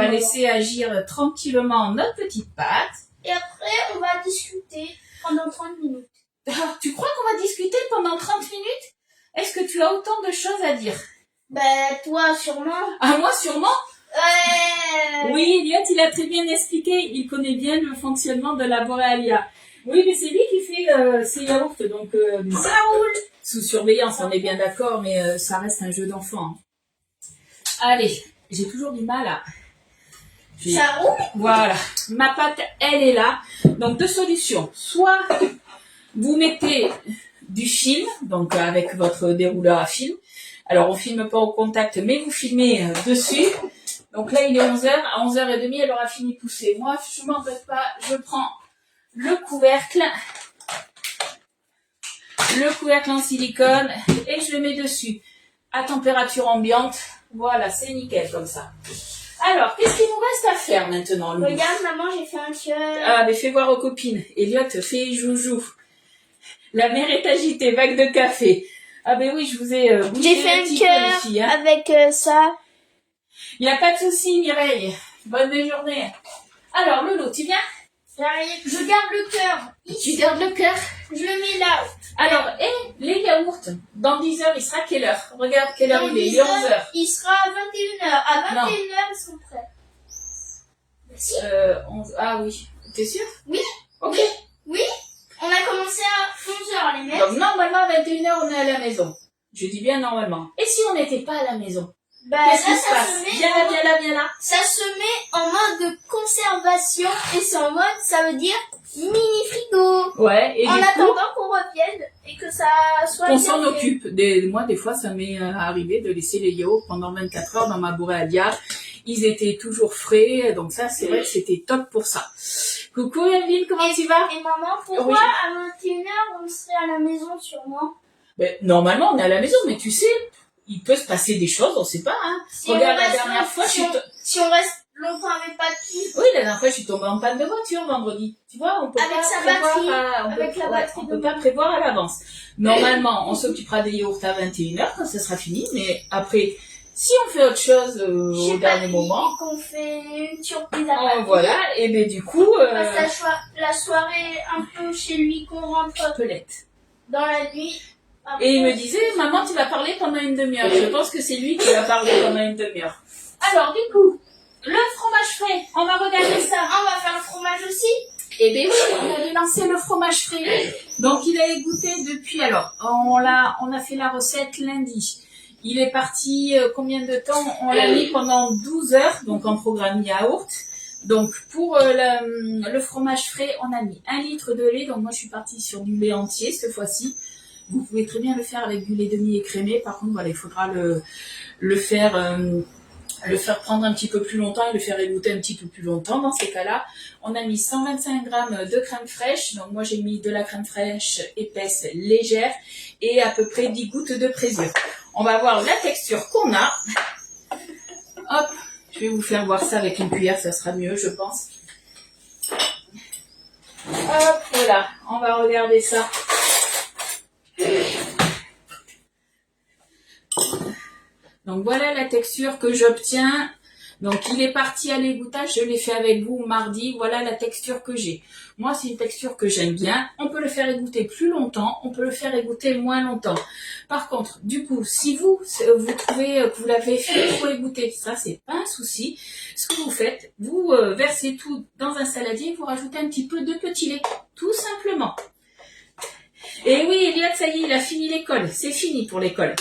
laisser agir tranquillement notre petite pâte. Et après, on va discuter pendant 30 minutes. Ah, tu crois qu'on va discuter pendant 30 minutes? Est-ce que tu as autant de choses à dire? Ben, toi, sûrement. Ah, moi, sûrement? Ouais. Oui, Eliott, il a très bien expliqué. Il connaît bien le fonctionnement de la Boréalia. Oui, mais c'est lui qui fait ses yaourts, donc ça roule. Sous surveillance, on est bien d'accord, mais ça reste un jeu d'enfant. Allez, j'ai toujours du mal à... Ça roule. Voilà, ma pâte, elle est là. Donc, deux solutions. Soit vous mettez du film, donc avec votre dérouleur à film. Alors, on filme pas au contact, mais vous filmez dessus. Donc là, il est 11h. À 11h30, elle aura fini de pousser. Moi, je m'embête pas. Je prends le couvercle en silicone et je le mets dessus à température ambiante. Voilà, c'est nickel comme ça. Alors, qu'est-ce qu'il nous reste à faire maintenant, Louis? Regarde, maman, j'ai fait un cœur. Ah, mais fais voir aux copines. Eliott, fais joujou. La mère est agitée, vague de café. Ah ben oui, je vous ai j'ai fait un cœur avec ça. Il n'y a pas de souci, Mireille. Bonne journée. Alors, Loulou, tu viens? Je garde le cœur. Tu gardes le cœur? Je le mets là. Alors, les yaourts, dans 10 heures, il sera quelle heure? Regarde quelle heure il est 11h. Il sera à 21h. À 21h, ils sont prêts. Si. Ah oui. T'es sûr? Oui. Ok. Oui. On a commencé à 11h les mettre. Donc, normalement, à 21h, on est à la maison. Je dis bien normalement. Et si on n'était pas à la maison? Qu'est-ce qui se passe? Viens là. Ça se met en mode conservation et c'est en mode, ça veut dire mini frigo. Ouais. Et en attendant qu'on revienne et que ça soit qu'on s'en occupe. Moi, des fois, ça m'est arrivé de laisser les yaourts pendant 24 heures dans ma Boréalia. Ils étaient toujours frais, donc ça, c'est vrai que c'était top pour ça. Coucou Evelyne, comment tu vas? Et maman, pourquoi à 21h on serait à la maison sûrement? Ben, normalement, on est à la maison, mais tu sais, il peut se passer des choses, on sait pas, hein. Regarde, la dernière fois, si on reste longtemps avec papy. Oui, la dernière fois, je suis tombée en panne de voiture vendredi. Tu vois, on peut pas prévoir à l'avance. Normalement, on s'occupera des yaourts à 21h quand ça sera fini, mais après, si on fait autre chose au dernier moment, qu'on fait une surprise à papy, voilà, et ben du coup, on passe la soirée un peu chez lui, qu'on rentre pelette dans la nuit. Et il me disait, maman, tu vas parler pendant une demi-heure. Je pense que c'est lui qui va parler pendant une demi-heure. Alors, du coup, le fromage frais, on va regarder ça. On va faire le fromage aussi. Eh bien oui, on a lancé le fromage frais. Donc, il a égoutté depuis, alors, on a fait la recette lundi. Il est parti, combien de temps? On l'a mis pendant 12 heures, donc en programme yaourt. Donc, pour le fromage frais, on a mis 1 litre de lait. Donc, moi, je suis partie sur du lait entier cette fois-ci. Vous pouvez très bien le faire avec du lait demi-écrémé. Par contre, voilà, il faudra le faire prendre un petit peu plus longtemps et le faire égoutter un petit peu plus longtemps. Dans ces cas-là, on a mis 125 grammes de crème fraîche. Donc, moi, j'ai mis de la crème fraîche épaisse, légère et à peu près 10 gouttes de présure. On va voir la texture qu'on a. Hop, Je vais vous faire voir ça avec une cuillère, ça sera mieux, je pense. Hop, voilà, on va regarder ça. Donc voilà la texture que j'obtiens. Donc il est parti à l'égouttage, je l'ai fait avec vous mardi. Voilà la texture que j'ai. Moi c'est une texture que j'aime bien. On peut le faire égoutter plus longtemps, on peut le faire égoutter moins longtemps. Par contre, du coup, si vous trouvez que vous l'avez fait trop égoutter, ça c'est pas un souci. Ce que vous faites, vous versez tout dans un saladier, vous rajoutez un petit peu de petit lait, tout simplement. Et oui, Elliot, ça y est, il a fini l'école. C'est fini pour l'école.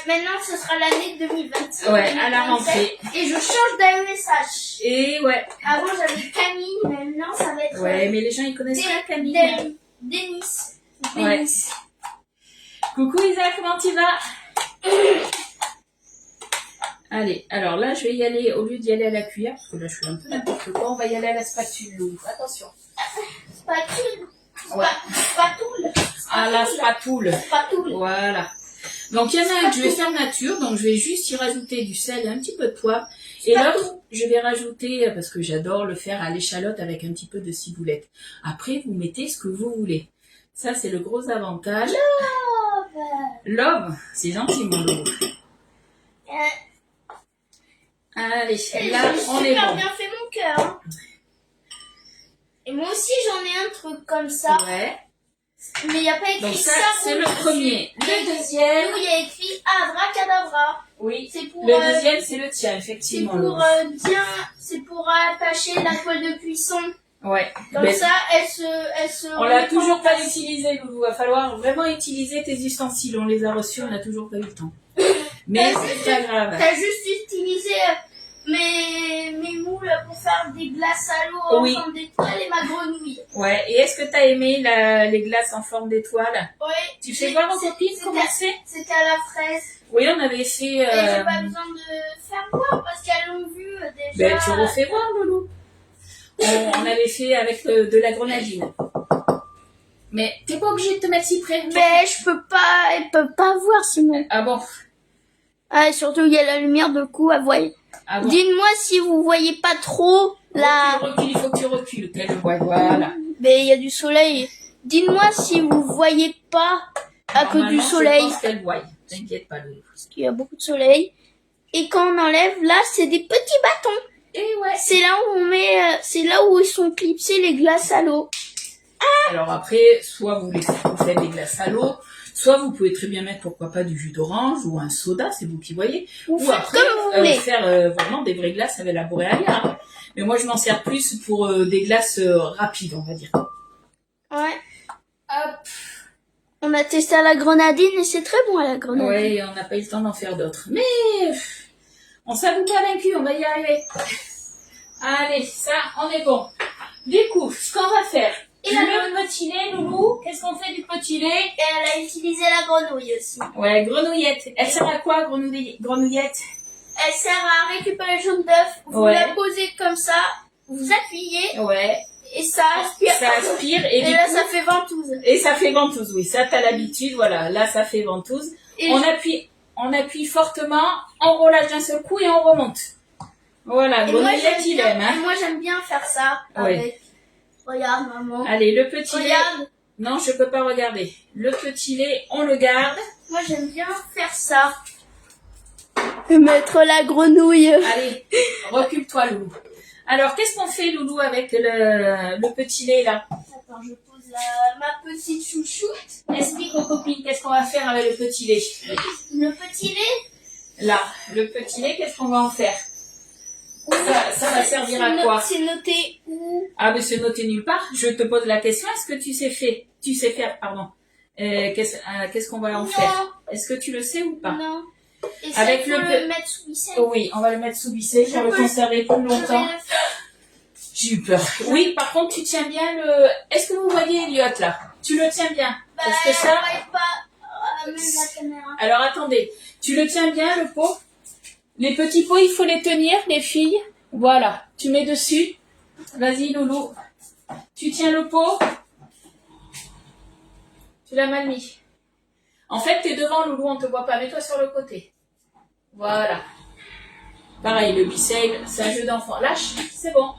Maintenant, ce sera l'année 2026. Ouais, à la rentrée. Et je change d'AESH. Et ouais. Avant, j'avais Camille, maintenant, ça va être... Ouais, mais les gens, ils connaissent pas Camille. Denis. Ouais. Coucou Isa, comment tu vas? Allez, alors là, je vais y aller, au lieu d'y aller à la cuillère, parce que là, je fais un peu n'importe quoi, on va y aller à la spatule. Attention. Spatule. Ouais. Spatoule. À la spatoule. Spatoule. Voilà. Donc, il y en a un que je vais faire nature, donc je vais juste y rajouter du sel et un petit peu de poivre. Et l'autre, je vais rajouter, parce que j'adore le faire à l'échalote avec un petit peu de ciboulette. Après, vous mettez ce que vous voulez. Ça, c'est le gros avantage. Love, c'est gentil, mon loup. Allez, là, on est super bon. bien fait mon cœur. Hein. Et moi aussi, j'en ai un truc comme ça. Ouais. Mais il n'y a pas écrit Donc ça, ça. c'est le premier. Le deuxième. Nous, il y a écrit Abracadabra. Oui. C'est pour, le deuxième, c'est le tien, c'est effectivement. pour c'est pour attacher la poêle de cuisson. Ouais. Comme Mais ça, elle se. on l'a toujours pas utilisé, Loulou. Va falloir vraiment utiliser tes ustensiles. On les a reçus, on n'a toujours pas eu le temps. Mais c'est pas grave. T'as juste utilisé mes moules pour faire des glaces à l'eau Oui. en forme d'étoile et ma grenouille. Ouais. Et est-ce que t'as aimé les glaces en forme d'étoile? Ouais. Tu fais voir aux copines comment c'est? C'était à la fraise. Oui, on avait fait... Et j'ai pas besoin de faire voir parce qu'elles l'ont vu déjà. Ben, tu refais voir, Loulou. On avait fait avec de la grenadine. Mais t'es pas obligé de te mettre si près. Mais je peux pas, elles peuvent pas voir sinon. Ah bon? Ah, surtout il y a la lumière de coup à voir. Ah bon? Dites-moi si vous voyez pas trop là. Recule, il faut que tu recules. Qu'elle le voie, voilà. Mais il y a du soleil. Dites-moi si vous voyez pas à cause du Normalement, soleil. Je pense qu'elle voie. T'inquiète pas, Loulou. Parce qu'il y a beaucoup de soleil. Et quand on enlève, là, c'est des petits bâtons. Et ouais. C'est là où on met, c'est là où ils sont clipsés les glaces à l'eau. Alors après, soit vous faites des glaces à l'eau, soit vous pouvez très bien mettre, pourquoi pas, du jus d'orange ou un soda, c'est vous qui voyez. Vous Ou faites après, comme vous voulez. faire vraiment des vraies glaces avec la boréalia. Hein. Mais moi, je m'en sers plus pour des glaces rapides, on va dire. Ouais. Hop. On a testé à la grenadine et c'est très bon à la grenadine. Ouais, on n'a pas eu le temps d'en faire d'autres. Mais on s'avoue pas vaincu, on va y arriver. Allez, ça, on est bon. Du coup, ce qu'on va faire, et le petit lait, Loulou, qu'est-ce qu'on fait du petit lait? Et elle a utilisé la grenouille aussi. Ouais, grenouillette. Elle sert à quoi, grenouillette? Elle sert à récupérer le jaune d'œuf. Vous la posez comme ça, vous appuyez. Ouais. Et ça aspire. Ça aspire et du là, coup, ça fait ventouse. Et ça fait ventouse, oui. Ça, t'as l'habitude, voilà. Là, ça fait ventouse. Et on appuie fortement, on relâche d'un seul coup et on remonte. Voilà, grenouillette, il aime, hein. Moi, j'aime bien faire ça avec... Regarde, maman. Allez, le petit lait. Regarde. Non, je peux pas regarder. Le petit lait, on le garde. Moi, j'aime bien faire ça. Et mettre la grenouille. Allez, recule-toi, Loulou. Alors, qu'est-ce qu'on fait, Loulou, avec le petit lait, là? Attends, je pose ma petite chouchoute. Explique aux copines, qu'est-ce qu'on va faire avec le petit lait? Le petit lait? Là, le petit lait, qu'est-ce qu'on va en faire? Ça va servir à quoi? C'est noté où? Ah, mais c'est noté nulle part. Je te pose la question, est-ce que tu sais faire, pardon. Qu'est-ce qu'on va en faire? Est-ce que tu le sais ou pas? Non. Et ça, avec le mettre sous vissé? Oui, on va le mettre sous vissé pour le conserver plus longtemps. J'ai eu peur. Oui, par contre, tu tiens bien Est-ce que vous voyez Elliot là? Tu le tiens bien? Parce que ça... Pas même la caméra. Alors attendez, tu le tiens bien le pot? Les petits pots, il faut les tenir, les filles. Voilà, tu mets dessus. Vas-y, Loulou. Tu tiens le pot. Tu l'as mal mis. En fait, t'es devant, Loulou, on te voit pas. Mets-toi sur le côté. Voilà. Pareil, le Be-Save, c'est un jeu d'enfant. Lâche, c'est bon.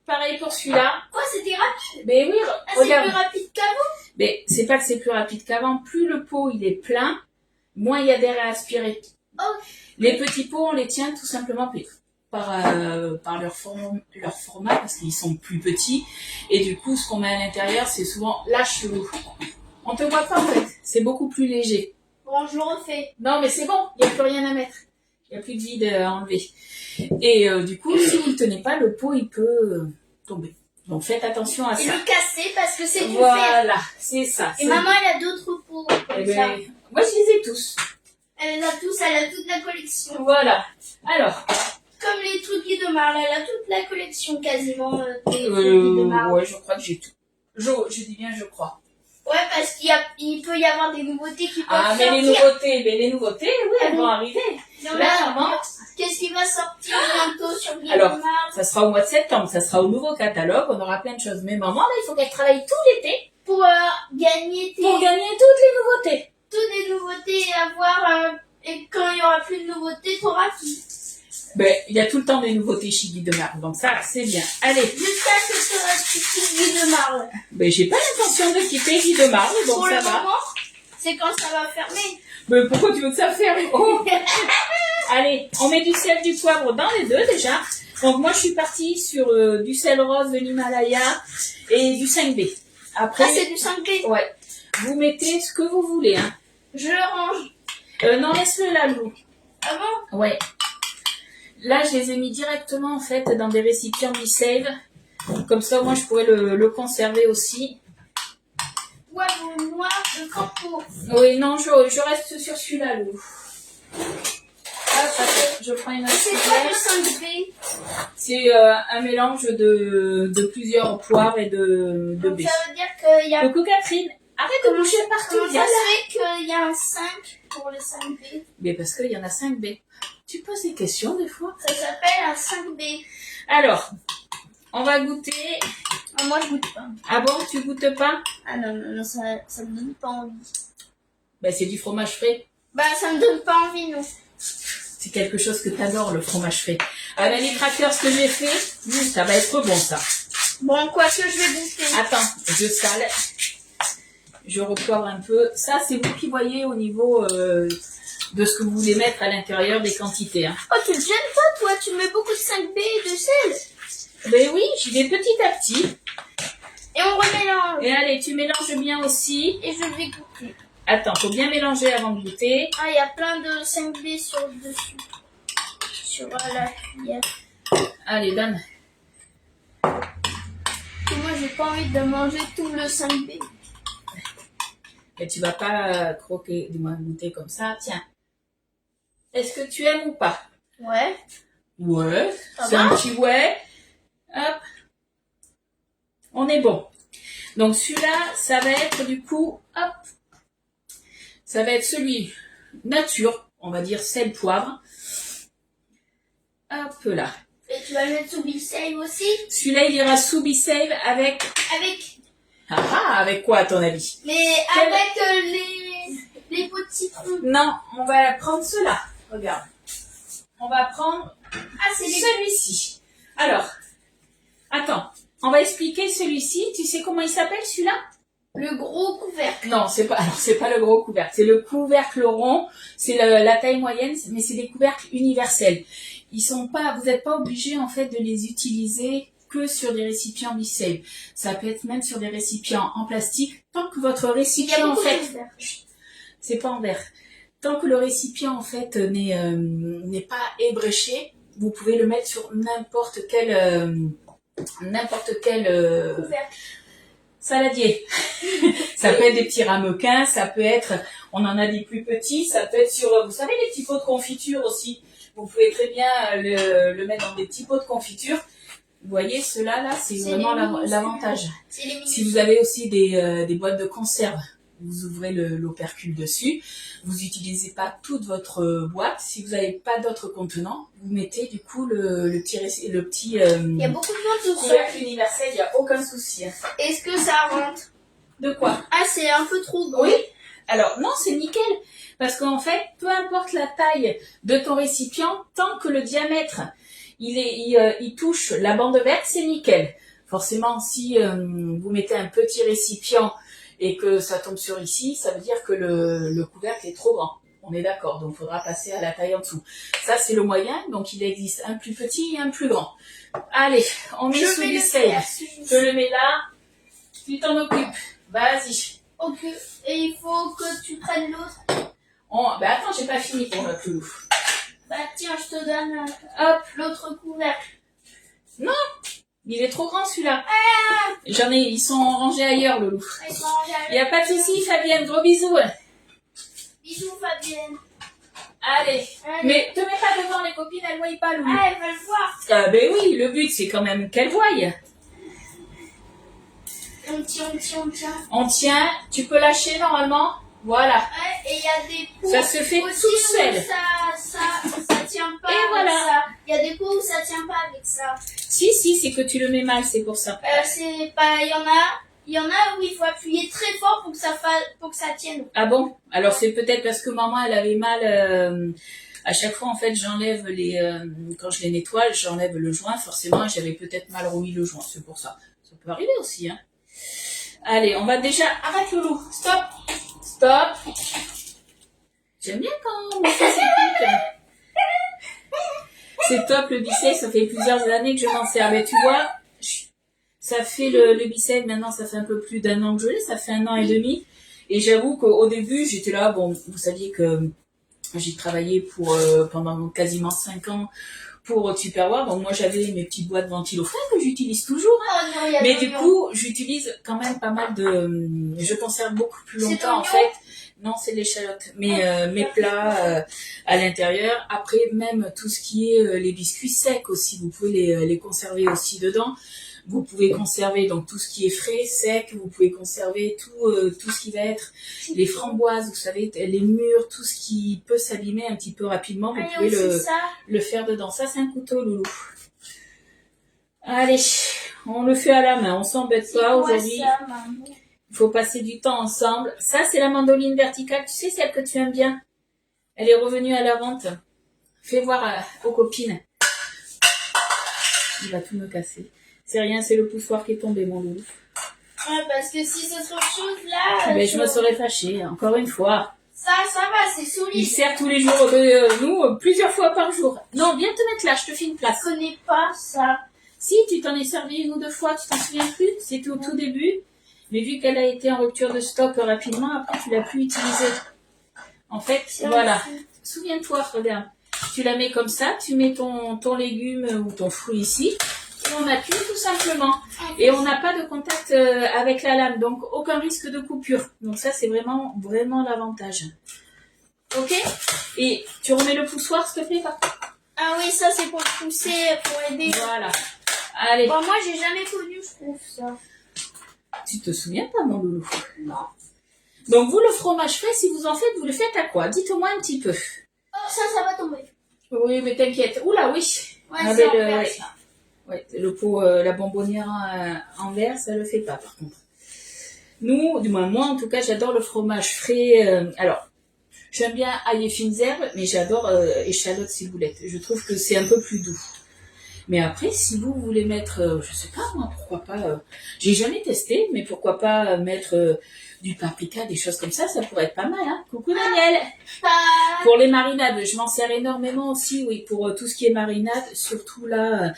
Pareil pour celui-là. Oh, c'était rapide. Mais oui, Ah, c'est regarde. plus rapide qu'avant. Mais c'est pas que c'est plus rapide qu'avant. Plus le pot il est plein, moins il y a d'air à aspirer. Oh. Les petits pots, on les tient tout simplement par leur format parce qu'ils sont plus petits. Et du coup, ce qu'on met à l'intérieur, c'est souvent lâche l'eau. On te voit pas en fait. C'est beaucoup plus léger. Bon, je le refais. Non, mais c'est bon. Il n'y a plus rien à mettre. Il n'y a plus de vide à enlever. Et du coup, si vous ne le tenez pas, le pot, il peut tomber. Donc faites attention à Et ça. le casser parce que c'est du fer. Voilà, c'est ça. Et maman, elle a d'autres pots Eh comme ça. ben, moi, je les ai tous. Elle a tous, elle a toute la collection. Voilà. Alors, Comme les trucs Guy de Marle, elle a toute la collection quasiment des trucs Guy de Marle. ouais, je crois que j'ai tout. Je dis bien, je crois. Ouais, parce il peut y avoir des nouveautés qui peuvent Ah, mais sortir. les nouveautés, oui, elles vont arriver. Il y en Là, a. maman, Qu'est-ce qui va sortir bientôt sur Guy Alors, de Marle ça sera au mois de septembre, ça sera au nouveau catalogue, on aura plein de choses. Mais maman, là, il faut qu'elle travaille tout l'été pour gagner pour gagner toutes les nouveautés. toutes les nouveautés et avoir. Et quand il y aura plus de nouveautés, t'auras tout. Ben, il y a tout le temps des nouveautés chez Guy de Marle, donc ça, c'est bien. Allez, Jusqu'à ce que tu restes Guy de Marle. ben, j'ai pas l'intention de quitter Guy de Marle, donc Pour ça le va. moment, c'est quand ça va fermer. Mais pourquoi tu veux que ça ferme? Oh. Allez, on met du sel, du poivre dans les deux déjà. Donc moi je suis partie sur du sel rose de l'Himalaya et du 5B. Après, Ah, c'est du 5B. ouais, vous mettez ce que vous voulez. Hein. Je le range. Non, laisse-le là, Lou. Ah bon? Ouais. Là, je les ai mis directement en fait dans des récipients Be-Save. Comme ça, moi, je pourrais le conserver aussi. Ouais, bon, noir de campo. Oui, non, je reste sur celui-là, Lou. Hop, attends, je prends une autre C'est quoi le cuillère. 5B? C'est un mélange de plusieurs poivres et de Donc baies. ça veut dire qu'il y a... Coucou Catherine, arrête de bouger partout, Comment viens ça là. se fait qu'il y a un 5 pour le 5B? Mais parce qu'il y en a 5 B. Tu poses des questions des fois. Ça s'appelle un 5B. Alors, on va goûter. Ah, moi, je goûte pas. Ah bon, tu goûtes pas? Ah non, non, non, ça me donne pas envie. Ben c'est du fromage frais. Bah, ça me donne pas envie, non. C'est quelque chose que t'adores, le fromage frais. Avec les crackers que j'ai fait, ça va être bon ça. Bon, quoi que je vais goûter. Attends, je sale. Je repoivre un peu. Ça, c'est vous qui voyez au niveau de ce que vous voulez mettre à l'intérieur des quantités. Hein. Oh, tu te gênes pas, toi? Tu mets beaucoup de 5B et de sel. Ben oui, j'y vais petit à petit. Et on remélange. Et allez, tu mélanges bien aussi. Et je vais goûter. Attends, faut bien mélanger avant de goûter. Ah, il y a plein de 5B sur le dessus. Sur la cuillère. Allez, donne. Et moi, j'ai pas envie de manger tout le 5B. Mais tu vas pas croquer, du moins goûter comme ça. Tiens. Est-ce que tu aimes ou pas? Ouais. Ouais. Ça C'est va un petit ouais. Hop. On est bon. Donc celui-là, ça va être du coup, hop. Ça va être celui nature, on va dire sel, poivre. Hop là. Et tu vas le mettre sous Be-Save aussi? Celui-là, il ira sous Be-Save avec... Avec... avec quoi à ton avis? Mais Quel- avec les pots de citron. Non, on va prendre cela. Regarde. On va prendre Ah, c'est les... celui-ci. Alors, attends. On va expliquer celui-ci. Tu sais comment il s'appelle celui-là? Le gros couvercle. Non, c'est pas. Alors c'est pas le gros couvercle. C'est le couvercle rond. C'est la taille moyenne, mais c'est des couvercles universels. Ils sont pas. Vous n'êtes pas obligé en fait de les utiliser que sur des récipients Be-Save. Ça peut être même sur des récipients en plastique. Tant que votre Il y a récipient en beaucoup fait, de couvercles. c'est pas en verre. Tant que le récipient en fait n'est pas ébréché, vous pouvez le mettre sur n'importe quel Couvercle. saladier. Ça peut être des petits ramequins, ça peut être, on en a des plus petits, ça peut être sur, vous savez, les petits pots de confiture aussi. Vous pouvez très bien le mettre dans des petits pots de confiture. Vous voyez, ceux-là, là, c'est vraiment les minuscules. l'avantage. C'est les Si minuscules. vous avez aussi des boîtes de conserve, vous ouvrez l'opercule dessus. Vous n'utilisez pas toute votre boîte. Si vous n'avez pas d'autres contenants, vous mettez du coup le petit Il y a beaucoup de gens tout seul. couvercle universel, il n'y a aucun souci. Hein. Est-ce que ça rentre? De quoi? Ah, c'est un peu trop gros. Oui. Alors, non, c'est nickel. Parce qu'en fait, peu importe la taille de ton récipient, tant que le diamètre, il touche la bande verte, c'est nickel. Forcément, si vous mettez un petit récipient et que ça tombe sur ici, ça veut dire que le couvercle est trop grand. On est d'accord, donc il faudra passer à la taille en dessous. Ça, c'est le moyen, donc il existe un plus petit et un plus grand. Allez, on met sous du sel. Je le mets là, tu t'en occupes. Vas-y. Ok, et il faut que tu prennes l'autre. Ben attends, j'ai pas fini pour notre loulou. Bah tiens, je te donne hop l'autre couvercle. Non, il est trop grand celui-là. Ils sont rangés ailleurs, le loup. Il n'y a pas de souci, Fabienne, gros bisous. Bisous, Fabienne. Allez. Mais te mets pas devant, les copines, elles voient pas le loup. Ah, elles veulent voir. Ah ben oui, le but c'est quand même qu'elles voient. On tient. On tient, tu peux lâcher normalement. Voilà. Ouais, et il y a des pots. Ça se fait aussi tout seul. Ça tient pas. Et voilà. Ça. Il y a des pots où ça tient pas avec ça. Si, c'est que tu le mets mal, c'est pour ça. C'est pas, il y en a où il faut appuyer très fort pour que ça tienne. Ah bon? Alors c'est peut-être parce que maman elle avait mal. À chaque fois en fait j'enlève quand je les nettoie, j'enlève le joint forcément et j'avais peut-être mal remis le joint, c'est pour ça. Ça peut arriver aussi, hein. Allez, on va déjà... Arrête Loulou, stop. J'aime bien quand on fait ces trucs. C'est top le bicep, ça fait plusieurs années que je m'en sers. Mais tu vois, ça fait le bicep, maintenant ça fait un peu plus d'1 an que je l'ai, ça fait 1 an et demi. Et j'avoue qu'au début, j'étais là, bon, vous saviez que j'ai travaillé pendant quasiment 5 ans pour Tupperware. Donc moi j'avais mes petites boîtes ventilofreines que j'utilise toujours. Hein. Oh, non, mais du coup, j'utilise quand même pas mal de... Je conserve beaucoup plus longtemps en fait. Non, c'est l'échalote. Mes plats à l'intérieur. Après, même tout ce qui est les biscuits secs aussi, vous pouvez les conserver aussi dedans. Vous pouvez conserver donc tout ce qui est frais, sec. Vous pouvez conserver tout ce qui va être les framboises, vous savez, les mûres, tout ce qui peut s'abîmer un petit peu rapidement. Vous pouvez le faire dedans. Ça, c'est un couteau, Loulou. Allez, on le fait à la main. On s'embête pas aujourd'hui. Il faut passer du temps ensemble. Ça, c'est la mandoline verticale. Tu sais, celle que tu aimes bien. Elle est revenue à la vente. Fais voir aux copines. Il va tout me casser. C'est rien, c'est le poussoir qui est tombé, mon loup. Ouais, parce que si ce serait autre chose, là... Mais je me serais fâchée, encore une fois. Ça va, c'est solide. Il sert tous les jours de nous, plusieurs fois par jour. Non, viens te mettre là, je te fais une place. Je connais pas ça. Si, tu t'en es servi 1 ou 2 fois, tu t'en souviens plus? C'était au tout début. Mais vu qu'elle a été en rupture de stock rapidement, après tu l'as plus utilisée. En fait, voilà. Souviens-toi, regarde. Tu la mets comme ça, tu mets ton légume ou ton fruit ici. Et on appuie tout simplement. Et on n'a pas de contact avec la lame, donc aucun risque de coupure. Donc ça, c'est vraiment l'avantage. Ok? Et tu remets le poussoir, s'il te plaît, papa? Ah oui, ça c'est pour pousser, pour aider. Voilà. Allez. Bon, moi, j'ai jamais connu, je trouve ça. Tu te souviens pas, mon loulou? Non. Donc vous, le fromage frais, si vous en faites, vous le faites à quoi? Dites-moi un petit peu. Oh, ça va tomber. Oui, mais t'inquiète. Oula, oui. Ouais, c'est en verre, ça. Ouais, le pot, la bonbonnière en verre, ça le fait pas, par contre. Nous, du moins moi, en tout cas, j'adore le fromage frais. Alors, j'aime bien ail et fines herbes, mais j'adore échalote ciboulette. Je trouve que c'est un peu plus doux. Mais après, si vous voulez mettre, je sais pas moi, pourquoi pas, j'ai jamais testé, mais pourquoi pas mettre du paprika, des choses comme ça pourrait être pas mal, hein. Coucou Daniel. Pour les marinades, je m'en sers énormément aussi, oui, pour tout ce qui est marinade, surtout là,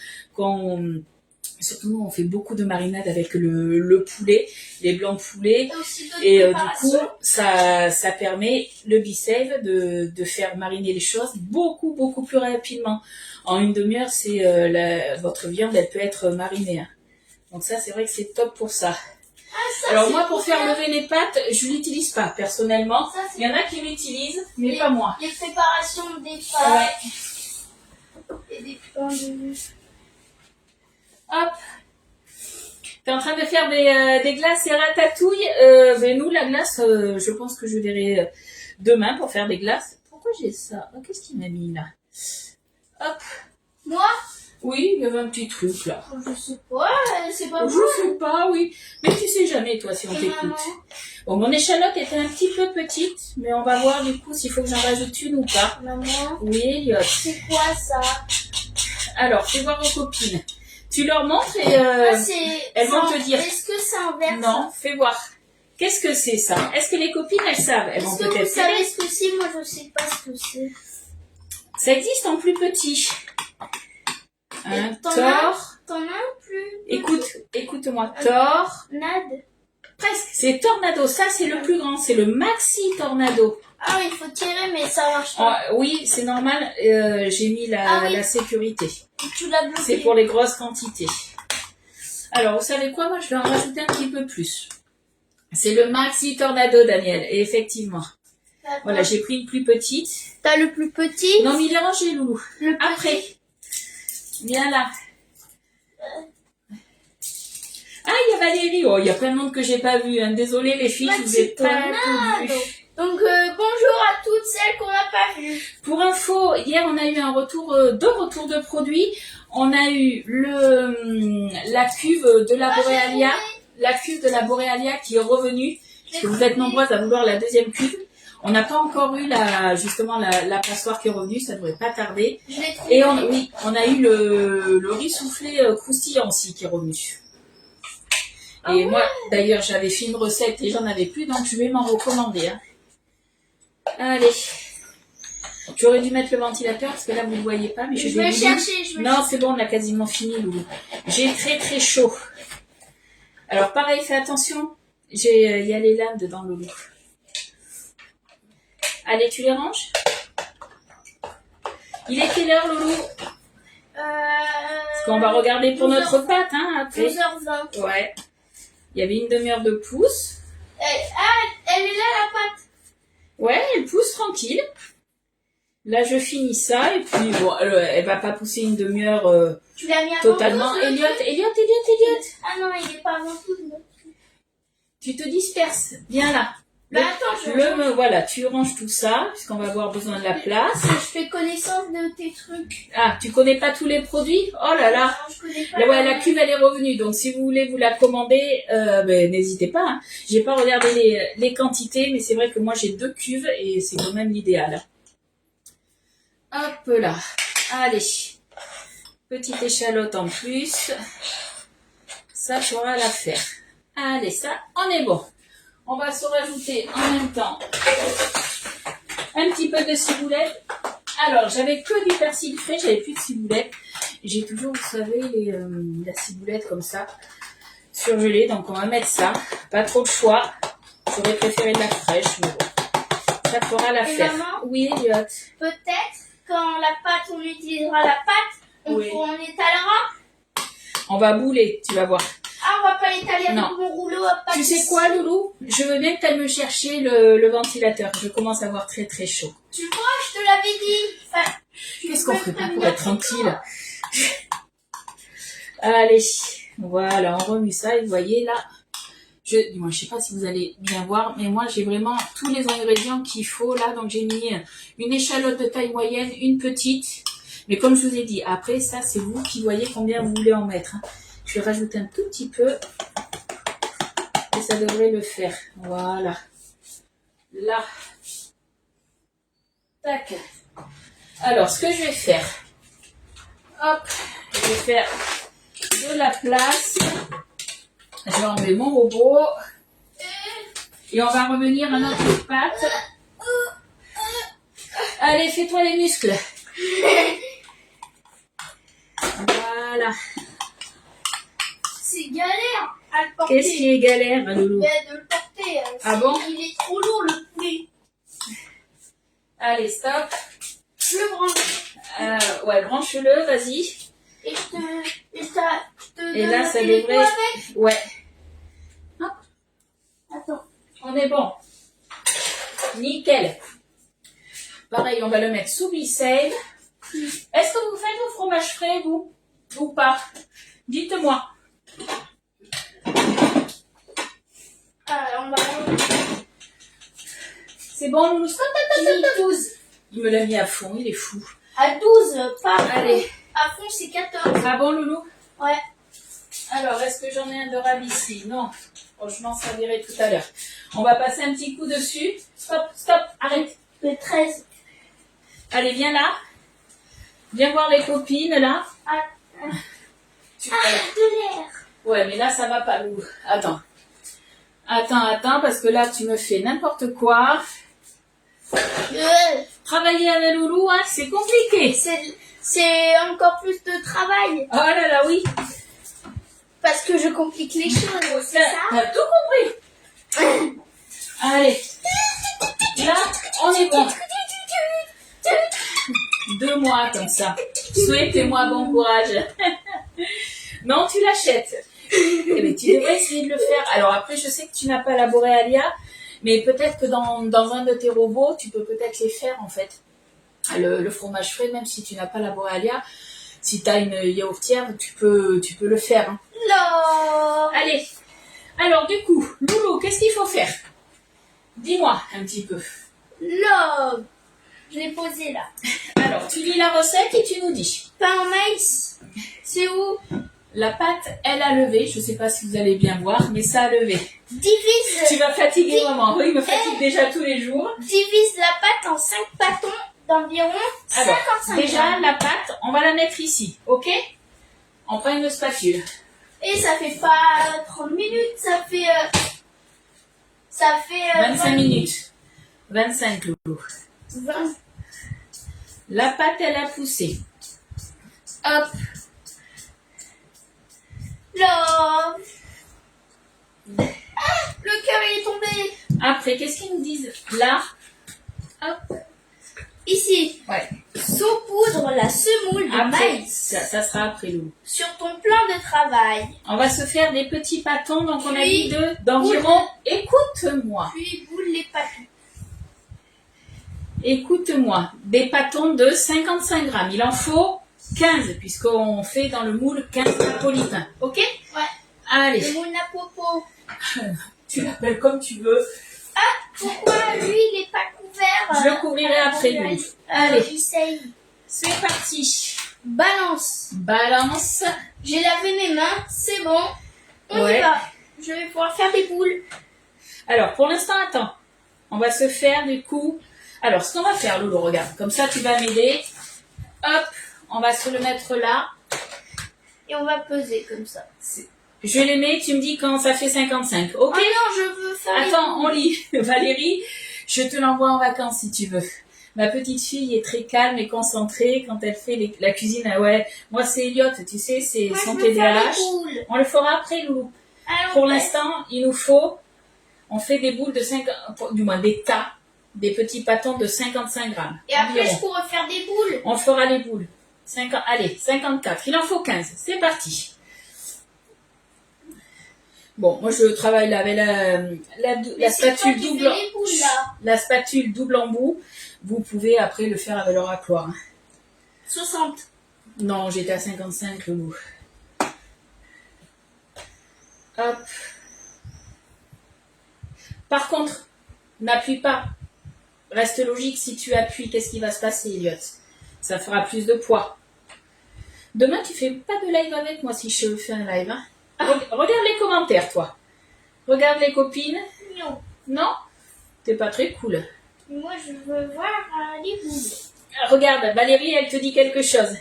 surtout nous, on fait beaucoup de marinades avec le poulet, les blancs de poulet, et du coup, ça permet le bicep de faire mariner les choses beaucoup plus rapidement. En 1 demi-heure, votre viande, elle peut être marinée. Hein. Donc ça, c'est vrai que c'est top pour ça. Alors moi, pour faire lever les pâtes, je l'utilise pas personnellement. Il y en a qui l'utilisent, mais pas moi. Les préparations des pâtes. Ouais. Et des pains de... Hop. T'es en train de faire des glaces et ratatouille. Ben nous, la glace, je pense que je verrai demain pour faire des glaces. Pourquoi j'ai ça? Qu'est-ce qu'il m'a mis là? Hop. Moi? Oui, il y avait un petit truc là. Je sais pas, c'est pas Je sais pas, oui. Mais tu sais jamais, toi, si on t'écoute. Bon, mon échalote était un petit peu petite, mais on va voir du coup s'il faut que j'en rajoute une ou pas. Maman, Oui, Elliot. c'est quoi ça? Alors, fais voir aux copines. Tu leur montres et elles vont te dire. Est-ce que c'est un verre? Non, fais voir. Qu'est-ce que c'est ça? Est-ce que les copines, elles savent? Elles vont Est-ce que peut-être vous savez ce que c'est? Moi, je sais pas ce que c'est. Ça existe en plus petit. Un T'en Thor. T'en as un plus? Écoute-moi. Thor. Nad. Presque. C'est Tornado. Ça, c'est le plus grand. C'est le Maxi Tornado. Ah oui, il faut tirer, mais ça marche pas. Ah, oui, c'est normal. J'ai mis la sécurité. Tu l'as bloqué. C'est pour les grosses quantités. Alors, vous savez quoi? Moi, je vais en rajouter un petit peu plus. C'est le Maxi Tornado, Daniel. Et effectivement. Attends. Voilà, j'ai pris une plus petite. T'as le plus petit? Non, mais il est rangé, Loulou. Le petit. Après. Viens là. Ah, il y a Valérie. Oh, il y a plein de monde que j'ai pas vu. Hein. Désolée, les filles, je vous ai pas toutes vues. Donc, bonjour à toutes celles qu'on n'a pas vues. Pour info, hier, on a eu un retour, deux retours de produits. On a eu la cuve de la Borealia. La cuve de la Borealia qui est revenue. Parce que vous êtes nombreuses à vouloir la deuxième cuve. On n'a pas encore eu justement la passoire qui est revenue, ça ne devrait pas tarder. Et on a eu le riz soufflé croustillant aussi qui est revenu. Et moi, d'ailleurs, j'avais fait une recette et j'en avais plus, donc je vais m'en recommander. Hein. Allez. J'aurais dû mettre le ventilateur parce que là, vous ne le voyez pas. Mais je vais chercher. Non, c'est bon, on a quasiment fini, Loulou. J'ai très très chaud. Alors pareil, fais attention. Il y a les lames dedans, Loulou. Allez, tu les ranges. Il est quelle heure, Loulou? Parce qu'on va regarder pour notre pâte, hein, après. 12h20. Ouais. Il y avait une demi-heure de pouce. Elle est là, la pâte. Ouais, elle pousse tranquille. Là, je finis ça et puis bon, elle va pas pousser une demi-heure tu l'as mis à totalement. Elliot. Ah non, il est pas avant tout. Tu te disperses. Viens là. Bah attends, voilà, tu ranges tout ça, puisqu'on va avoir besoin de la place. Je fais connaissance de tes trucs. Ah, tu connais pas tous les produits? Oh là là. Non, je connais pas. Ouais, la cuve, elle est revenue. Donc, si vous voulez vous la commander, n'hésitez pas. Hein. J'ai pas regardé les quantités, mais c'est vrai que moi, j'ai 2 cuves et c'est quand même l'idéal. Hop là. Allez. Petite échalote en plus. Ça, tu auras la faire. Allez, ça, on est bon. On va se rajouter en même temps un petit peu de ciboulette. Alors, j'avais que du persil frais, j'avais plus de ciboulette. J'ai toujours, vous savez, la ciboulette comme ça, surgelée. Donc, on va mettre ça. Pas trop de choix. J'aurais préféré de la fraîche, mais bon. Ça fera l'affaire. Maman, oui, Elliot. Peut-être, quand la pâte, on utilisera la pâte, on étalera. On va bouler, tu vas voir. Ah, on va pas l'étaler avec mon rouleau à pâte. Tu sais quoi, Loulou? Je veux bien que tu ailles me chercher le ventilateur. Je commence à avoir très très chaud. Tu vois, je te l'avais dit. Enfin, qu'est-ce qu'on ferait pas pour être tranquille? Allez, voilà, on remue ça et vous voyez là. Moi, je sais pas si vous allez bien voir, mais moi j'ai vraiment tous les ingrédients qu'il faut là. Donc j'ai mis une échalote de taille moyenne, une petite. Mais comme je vous ai dit, après ça c'est vous qui voyez combien vous voulez en mettre. Hein. Je vais rajouter un tout petit peu. Et ça devrait le faire. Voilà. Là. Tac. Alors, ce que je vais faire. Hop. Je vais faire de la place. Je vais enlever mon robot. Et on va revenir à notre pâte. Allez, fais-toi les muscles. Voilà. C'est galère à le porter. Qu'est-ce qui est galère, Loulou? De le porter. Ah bon? Il est trop lourd, le poulet. Allez, stop. Je le branche. Ouais, branche-le, vas-y. Et je te Et donne là, un ça téléphone devrait... avec. Ouais. Hop. Attends. On est bon. Nickel. Pareil, on va le mettre sous glycine. Est-ce que vous faites vos fromages frais, vous? Ou pas? Dites-moi. On va... C'est bon, Loulou? Stop, J'ai mis 12. Il me l'a mis à fond, il est fou. À 12, pas... Allez. À fond, c'est 14. Ah bon, Loulou? Ouais. Alors, est-ce que j'en ai un de rab ici? Non. Oh, je m'en servirai tout à l'heure. On va passer un petit coup dessus. Stop, stop, arrête. Le 13. Allez, viens là. Viens voir les copines, là. Ah, Tu- de l'air. Ouais, mais là, ça va pas, Loulou. Attends. Attends, parce que là, tu me fais n'importe quoi. Travailler avec Loulou, hein, c'est compliqué. C'est encore plus de travail. Oh là là, oui. Parce que je complique les choses, c'est ça? T'as tout compris. Allez. Là, on est bon. 2 mois comme ça. Souhaitez-moi bon courage. Non, tu l'achètes. Eh bien, tu devrais essayer de le faire. Alors après, je sais que tu n'as pas la Borealia, mais peut-être que dans un de tes robots, tu peux peut-être les faire en fait. Le fromage frais, même si tu n'as pas la Borealia, si tu as une yaourtière, tu peux le faire. Hein. Non. Allez. Alors du coup, Loulou, qu'est-ce qu'il faut faire? Dis-moi un petit peu. Love. Je l'ai posé là. Alors, tu lis la recette et tu nous dis. Pain au maïs. C'est où? La pâte, elle a levé. Je ne sais pas si vous allez bien voir, mais ça a levé. Tu Divise vas fatiguer maman. Oui, il me fatigue déjà tous les jours. la pâte en 5 bâtons d'environ Alors, 55 déjà, grammes. la pâte, on va la mettre ici, ok? On prend une spatule. Et ça fait pas 30 minutes, ça fait 25 minutes. 25, Loulou. 20. La pâte, elle a poussé. Hop. Love. Ah, le cœur il est tombé. Après, qu'est-ce qu'ils nous disent? Là. Hop. Ici, Ouais. saupoudre la semoule de Après, maïs ça sera après, Loulou. sur ton plan de travail. On va se faire des petits pâtons, donc on a Puis, dit d'environ. Écoute-moi. Puis boule les pâtons. Écoute-moi. Des pâtons de 55 grammes. Il en faut 15, puisqu'on fait dans le moule 15 napolitains. Ok? Ouais. Allez. Le moule napopo. Tu l'appelles comme tu veux. Ah, pourquoi lui il est pas couvert? Je le couvrirai après, Loulou. Allez. J'essaye. C'est parti. Balance. Balance. J'ai lavé mes mains, c'est bon. On Ouais. y va. Je vais pouvoir faire des boules. Alors, pour l'instant, attends. On va se faire du coup. Alors, ce qu'on va faire, Loulou, regarde. Comme ça, tu vas m'aider. Hop. On va se le mettre là. Et on va peser comme ça. Je les mets, tu me dis quand ça fait 55. Ok? Oh non, je veux faire les Attends, boules. on lit. Valérie, je te l'envoie en vacances si tu veux. Ma petite fille est très calme et concentrée quand elle fait la cuisine. Ah ouais, moi c'est Elliot, tu sais, c'est Moi, son je veux faire les TDAH. boules. On le fera après, Loulou. Alors, Pour ouais. l'instant, il nous faut, on fait des boules de 50, du moins des tas, des petits pâtons de 55 grammes. Et après, environ. je pourrais faire des boules. On fera les boules. 50, allez, 54. Il en faut 15. C'est parti. Bon, moi je travaille là avec la C'est toi spatule qui double. fais les boules, là. La spatule double embout. Vous pouvez après le faire avec le racloir. 60. Non, j'étais à 55, Loulou. Hop. Par contre, n'appuie pas. Reste logique, si tu appuies, qu'est-ce qui va se passer, Elliot? Ça fera plus de poids. Demain, tu fais pas de live avec moi si je fais un live. Hein? Regarde les commentaires, toi. Regarde les copines. Non. Non? T'es pas très cool. Moi, je veux voir les boules. Regarde, Valérie, elle te dit quelque chose.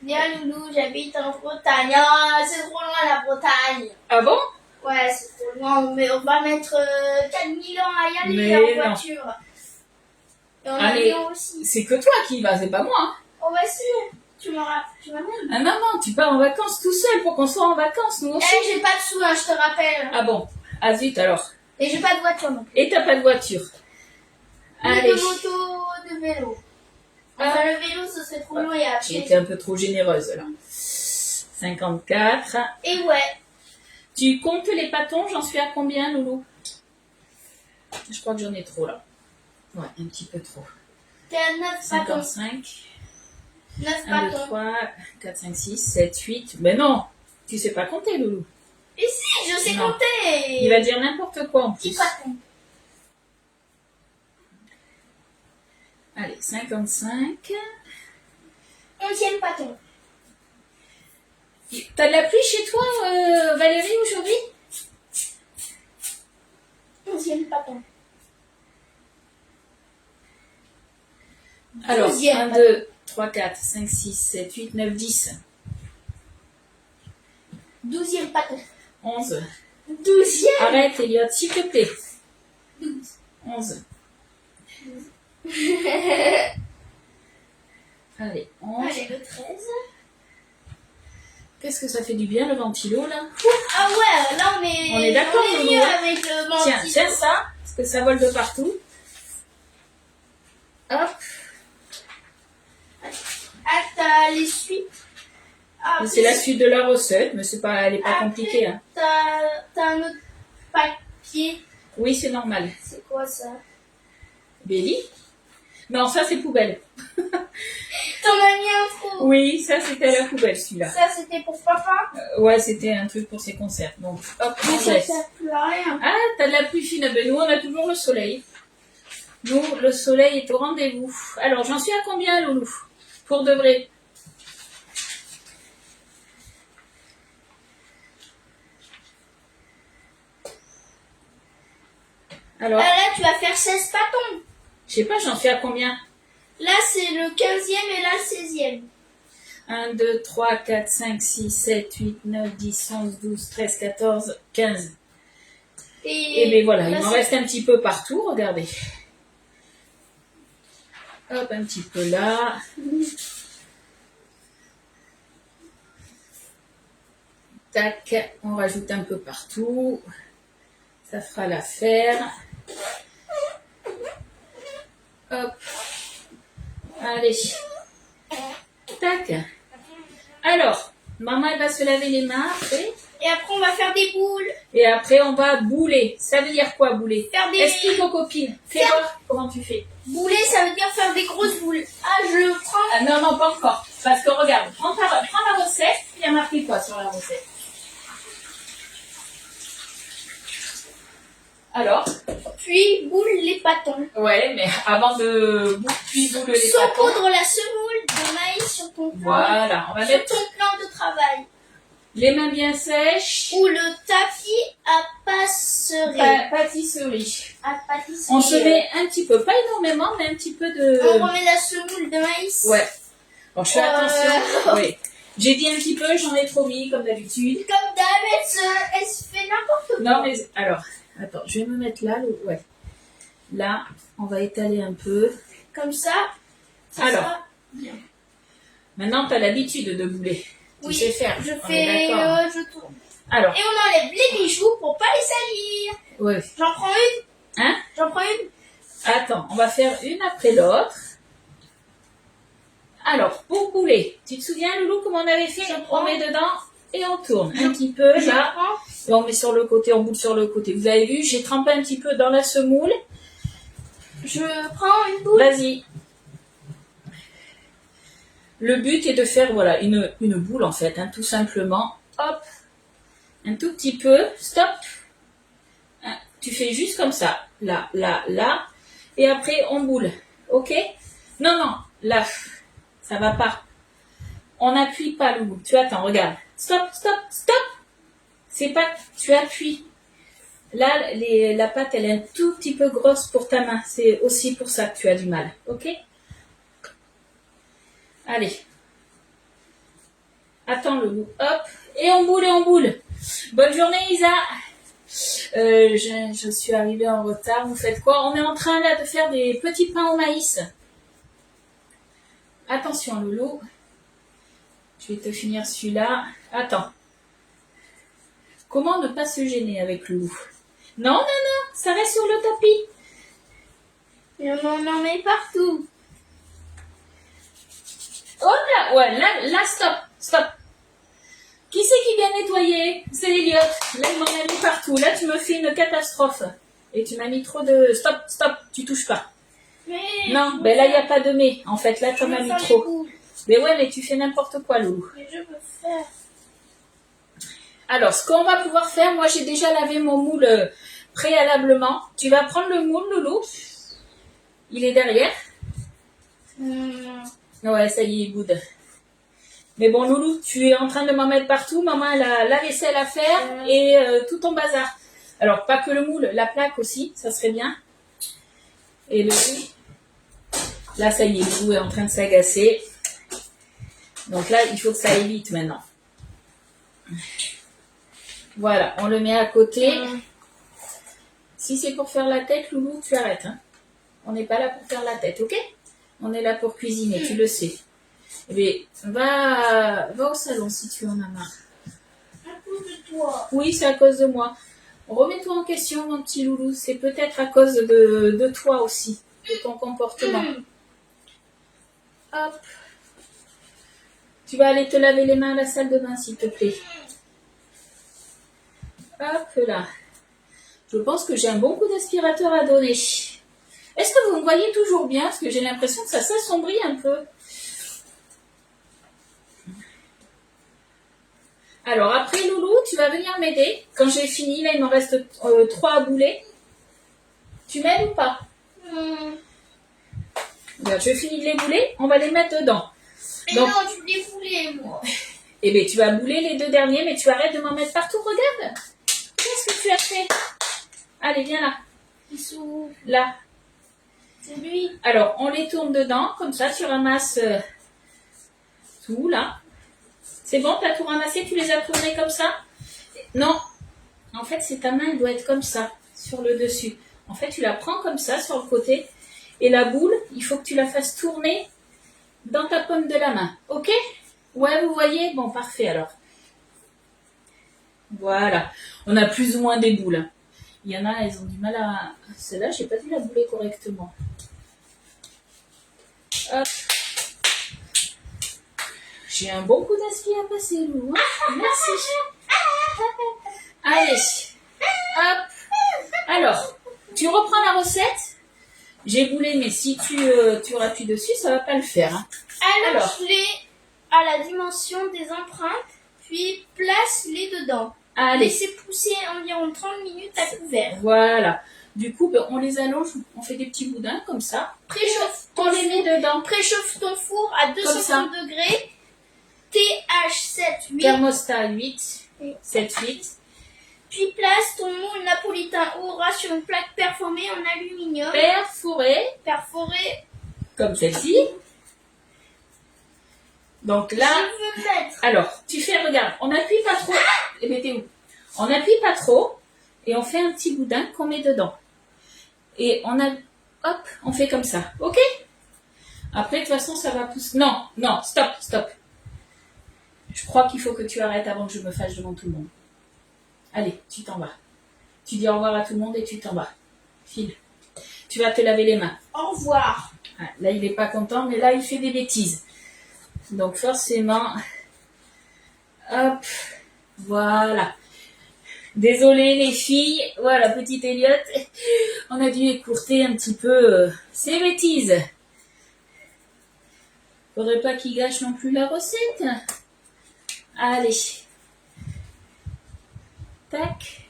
Bien, Loulou, j'habite en Bretagne. Ah, c'est trop loin, la Bretagne. Ah bon? Ouais, c'est trop loin. Mais on va mettre 4000 ans à y aller Mais en non. voiture. Et en Allez. avion aussi. C'est que toi qui y vas, c'est pas moi. Hein? Oh, bah si, tu m'amènes. Ah non, tu pars en vacances tout seul pour qu'on soit en vacances, nous aussi. Eh, j'ai pas de sous, hein, je te rappelle. Ah bon? Ah zut alors. Et j'ai pas de voiture non plus. Et t'as pas de voiture. Ni Allez. de moto, de vélo. Enfin, le vélo, ce serait trop loin et à J'ai pied. été un peu trop généreuse là. 54. Et ouais. Tu comptes les pâtons, j'en suis à combien, Loulou? Je crois que j'en ai trop là. Ouais, un petit peu trop. T'es à 9 bâtons. 55. 9 1, 2, bâtons. 3, 4, 5, 6, 7, 8. Mais non, tu sais pas compter, Loulou. Et si, je sais Non. compter. Il va dire n'importe quoi en 10 plus. bâtons. Allez, 55. 11e bâton. T'as de la pluie chez toi, Valérie, aujourd'hui? 11e bâton. Alors, 12e 1, 2, 3, 4, 5, 6, 7, 8, 9, 10. 12e bâton. 11. 12e. Arrête, Elliot, s'il te plaît. 11. Allez, 11. Allez, le 13. Qu'est-ce que ça fait du bien, le ventilo, là? Ah ouais, là on est d'accord, on est Loulou, mieux hein. avec le Tiens, ventilo. tiens ça, parce que ça vole de partout. Hop. Ah, t'as les suites. Ah, C'est la suite de la recette, mais elle n'est pas Après, compliquée. Hein. T'as un autre papier. Oui, c'est normal. C'est quoi ça? Belly? Non, ça c'est poubelle. T'en as mis un trou. Oui, ça c'était à la poubelle celui-là. Ça c'était pour papa. Ouais, c'était un truc pour ses concerts. Donc, hop, Mais on ça laisse. sert plus à rien. Ah, t'as de la pluie fine. Ben, nous, on a toujours le soleil. Nous, le soleil est au rendez-vous. Alors, j'en suis à combien, Loulou? Pour de vrai? Alors, Ah, là tu vas faire 16 bâtons. je sais pas, j'en suis à combien? Là c'est le 15e et là le 16e. 1, 2, 3, 4, 5, 6, 7, 8, 9, 10, 11, 12, 13, 14, 15. Et bien voilà, il là, m'en c'est- reste un petit peu partout, regardez. Hop, un petit peu là. Tac, on rajoute un peu partout. Ça fera l'affaire. Hop. Allez. Tac. Alors, maman, elle va se laver les mains après. Et après on va faire des boules. Et après, on va bouler. Ça veut dire quoi, bouler? Faire des Explique aux copines. Fais voir comment tu fais. bouler, ça veut dire faire des grosses boules. Ah je prends. Ah, non, non, pas encore. Parce que regarde, prends la recette. Il y a marqué quoi sur la recette? Alors? Puis boule les bâtons. Ouais, mais avant de puis bouler les bâtons. Saupoudre la semoule de maïs sur ton plan. Voilà, on va Sur mettre ton plan de travail. les mains bien sèches. Ou le tapis à passerie. Pâtisserie. À pâtisserie. On se met un petit peu, pas énormément, mais un petit peu de... On remet la semoule de maïs. Ouais. Bon, je fais attention. Oui. J'ai dit un petit peu, j'en ai trop mis, comme d'habitude. Comme d'hab, elle se fait n'importe quoi. Non, mais alors, attends, je vais me mettre là. Ouais. Là, on va étaler un peu. Comme ça. Alors. sera bien. Maintenant, tu as l'habitude de bouler. Oui, Tu sais faire. je On est fais, d'accord. je tourne. Alors, Et on enlève les bijoux pour pas les salir. ouais. J'en prends une. Hein? J'en prends une. Attends, on va faire une après l'autre. Alors, pour bouler, tu te souviens, Loulou, comment on avait fait? On met dedans et on tourne un petit peu, Je là. prends. Et on met sur le côté, on boule sur le côté. Vous avez vu, j'ai trempé un petit peu dans la semoule. Je prends une boule. Vas-y. Le but est de faire, voilà, une boule, en fait, hein, tout simplement. Hop. Un tout petit peu. Stop. Hein, tu fais juste comme ça. Là, là, là. Et après, on boule. Ok? Non, non. Là. Ça va pas. On n'appuie pas, Loulou. Tu attends, regarde. Stop, stop, stop. C'est pas... Tu appuies. Là, la pâte, elle est un tout petit peu grosse pour ta main. C'est aussi pour ça que tu as du mal. Ok? Allez. Attends, Loulou. Hop. Et on boule et on boule. Bonne journée, Isa. Je suis arrivée en retard. Vous faites quoi? On est en train, là, de faire des petits pains au maïs. Attention, Loulou. Je vais te finir celui-là. Attends. Comment ne pas se gêner avec Loulou? Non, non, non. Ça reste sur le tapis. Et on en met partout. Oh là, ouais, là, stop, stop. Qui c'est qui vient nettoyer? C'est Elliot. Là, il m'en a mis partout. Là, tu me fais une catastrophe. Et tu m'as mis trop de... Stop, stop, tu touches pas. Mais Non, ben là, il n'y a pas de mais. En fait, là, tu je m'as veux mis faire les trop. boules. Mais ouais, mais tu fais n'importe quoi, Loulou. Mais je veux faire. Alors, ce qu'on va pouvoir faire, moi, j'ai déjà lavé mon moule préalablement. Tu vas prendre le moule, Loulou. Il est derrière. Ouais, ça y est, il boude. Mais bon, Loulou, tu es en train de m'en mettre partout. Maman, elle a la vaisselle à faire et tout ton bazar. Alors, pas que le moule, la plaque aussi, ça serait bien. Et le riz. Là, ça y est, Loulou est en train de s'agacer. Donc là, il faut que ça aille vite maintenant. Voilà, on le met à côté. Si c'est pour faire la tête, Loulou, tu arrêtes. Hein. On n'est pas là pour faire la tête, ok? On est là pour cuisiner, tu le sais. Eh bien, va au salon si tu en as marre. À cause de toi. Oui, c'est à cause de moi. Remets-toi en question, mon petit Loulou. C'est peut-être à cause de toi aussi, de ton comportement. Hop. Tu vas aller te laver les mains à la salle de bain, s'il te plaît. Hop là. Je pense que j'ai un bon coup d'aspirateur à donner. Est-ce que vous me voyez toujours bien? Parce que j'ai l'impression que ça s'assombrit un peu. Alors après, Loulou, tu vas venir m'aider. Quand j'ai fini, là, il m'en reste 3 à bouler. Tu m'aides ou pas? Regarde, je finis de les bouler. On va les mettre dedans. Mais Donc, non, tu voulais bouler, moi. eh bien, tu vas bouler les 2 derniers, mais tu arrêtes de m'en mettre partout. Regarde. Qu'est-ce que tu as fait? Allez, viens là. Ils sont... Là. C'est lui. Alors, on les tourne dedans. Comme ça, tu ramasses tout, là. C'est bon, tu as tout ramassé? Tu les as tournés comme ça? Non. En fait, c'est ta main, elle doit être comme ça, sur le dessus. En fait, tu la prends comme ça, sur le côté. Et la boule, il faut que tu la fasses tourner dans ta paume de la main. Ok? Ouais, vous voyez? Bon, parfait alors. Voilà. On a plus ou moins des boules. Il y en a, elles ont du mal à... Celle-là, j'ai pas dû la bouler correctement. Hop. J'ai un bon coup d'aspi à passer, Lou. Hein. Merci. Allez. Hop. Alors, tu reprends la recette. J'ai boulé, mais si tu appuies dessus, ça va pas le faire. Hein. Alors, je l'ai à la dimension des empreintes, puis place-les dedans. Allez. Laissez pousser environ 30 minutes à couvert. Voilà. Du coup, on les allonge, on fait des petits boudins comme ça. Préchauffe On les met dedans. Préchauffe ton four à 250 degrés. TH 7-8. Thermostat 8. 7-8. Puis place ton moule napolitain au ras sur une plaque perforée en aluminium. Perforé. Comme celle-ci. Donc là, je veux mettre. Alors, tu fais, regarde, on n'appuie pas trop. Et mettez où? On n'appuie pas trop et on fait un petit boudin qu'on met dedans. Et hop, on fait comme ça. Ok? Après, de toute façon, ça va pousser. Non, stop. Je crois qu'il faut que tu arrêtes avant que je me fâche devant tout le monde. Allez, tu t'en vas. Tu dis au revoir à tout le monde et tu t'en vas. File. Tu vas te laver les mains. Au revoir. Ah, là, il n'est pas content, mais là, il fait des bêtises. Donc forcément, hop, voilà. Désolée les filles, voilà, petite Elliot, on a dû écourter un petit peu ces bêtises. Faudrait pas qu'il gâche non plus la recette. Allez. Tac.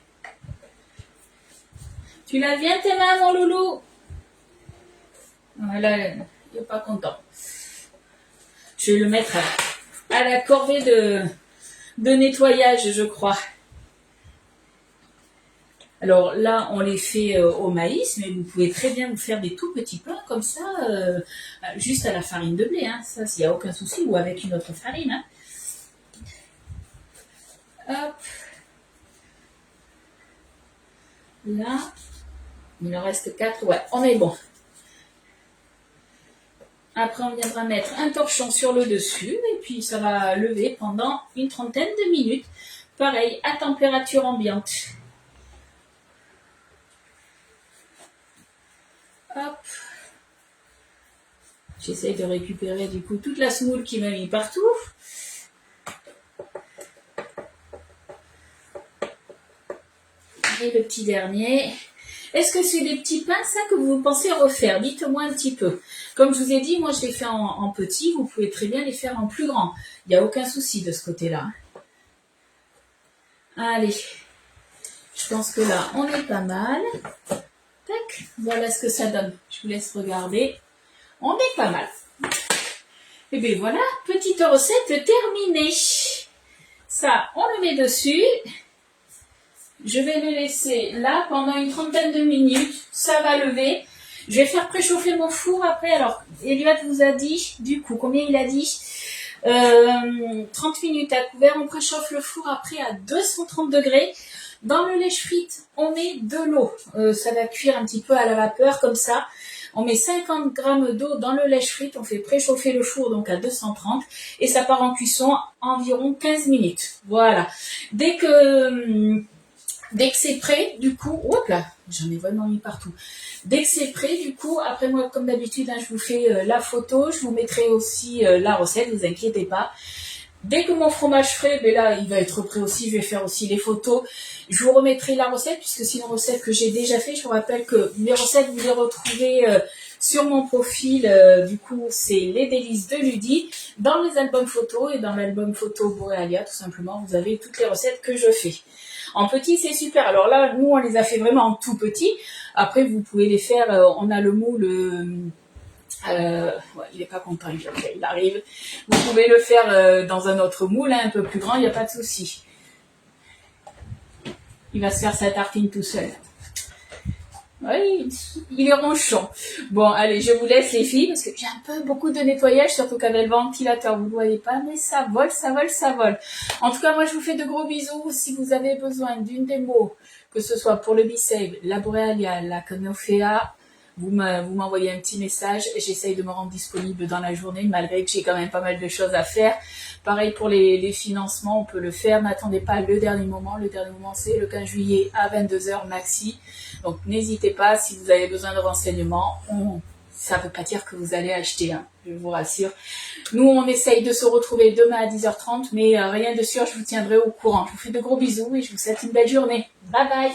Tu laves bien tes mains, mon loulou? Voilà, il n'est pas content. Je vais le mettre à la corvée de nettoyage, je crois. Alors là, on les fait au maïs, mais vous pouvez très bien vous faire des tout petits pains comme ça, juste à la farine de blé. Hein. Ça, il n'y a aucun souci, ou avec une autre farine. Hein. Hop. Là, il en reste 4. Ouais, on est bon. Après, on viendra mettre un torchon sur le dessus et puis ça va lever pendant une trentaine de minutes. Pareil, à température ambiante. Hop. J'essaye de récupérer du coup toute la semoule qui m'a mis partout. Et le petit dernier. Est-ce que c'est des petits pains, ça, que vous pensez refaire? Dites-moi un petit peu. Comme je vous ai dit, moi, je les fais en petit. Vous pouvez très bien les faire en plus grand. Il n'y a aucun souci de ce côté-là. Allez. Je pense que là, on est pas mal. Tac. Voilà ce que ça donne. Je vous laisse regarder. On est pas mal. Et bien voilà, petite recette terminée. Ça, on le met dessus. Je vais le laisser là pendant une trentaine de minutes. Ça va lever. Je vais faire préchauffer mon four après. Alors, Elliot vous a dit, du coup, combien il a dit 30 minutes à couvert. On préchauffe le four après à 230 degrés. Dans le lèche-frite, on met de l'eau. Ça va cuire un petit peu à la vapeur comme ça. On met 50 grammes d'eau dans le lèche-frite. On fait préchauffer le four donc à 230 et ça part en cuisson environ 15 minutes. Voilà. Dès que c'est prêt, du coup, hop là, j'en ai vraiment mis partout. Dès que c'est prêt, du coup, après moi, comme d'habitude, hein, je vous fais la photo, je vous mettrai aussi la recette, ne vous inquiétez pas. Dès que mon fromage frais, ben là, il va être prêt aussi, je vais faire aussi les photos. Je vous remettrai la recette, puisque c'est une recette que j'ai déjà fait. Je vous rappelle que mes recettes, vous les retrouvez sur mon profil. Du coup, c'est les délices de Ludie. Dans les albums photos et dans l'album photo Boréalia, tout simplement, vous avez toutes les recettes que je fais. En petit, c'est super. Alors là, nous, on les a fait vraiment en tout petit. Après, vous pouvez les faire, on a le moule... ouais, il est pas content, il arrive. Vous pouvez le faire dans un autre moule, hein, un peu plus grand, il n'y a pas de souci. Il va se faire sa tartine tout seul. Oui, il est ronchon. Bon, allez, je vous laisse les filles, parce que j'ai un peu beaucoup de nettoyage, surtout qu'avec le ventilateur, vous ne voyez pas, mais ça vole, ça vole, ça vole. En tout cas, moi, je vous fais de gros bisous. Si vous avez besoin d'une démo, que ce soit pour le B-Save, la Boréalia, la Canofea, vous m'envoyez un petit message. J'essaye de me rendre disponible dans la journée, malgré que j'ai quand même pas mal de choses à faire. Pareil pour les financements, on peut le faire. N'attendez pas le dernier moment. Le dernier moment, c'est le 15 juillet à 22h maxi. Donc, n'hésitez pas, si vous avez besoin de renseignements, ça ne veut pas dire que vous allez acheter, hein, je vous rassure. Nous, on essaye de se retrouver demain à 10h30, mais rien de sûr, je vous tiendrai au courant. Je vous fais de gros bisous et je vous souhaite une belle journée. Bye bye!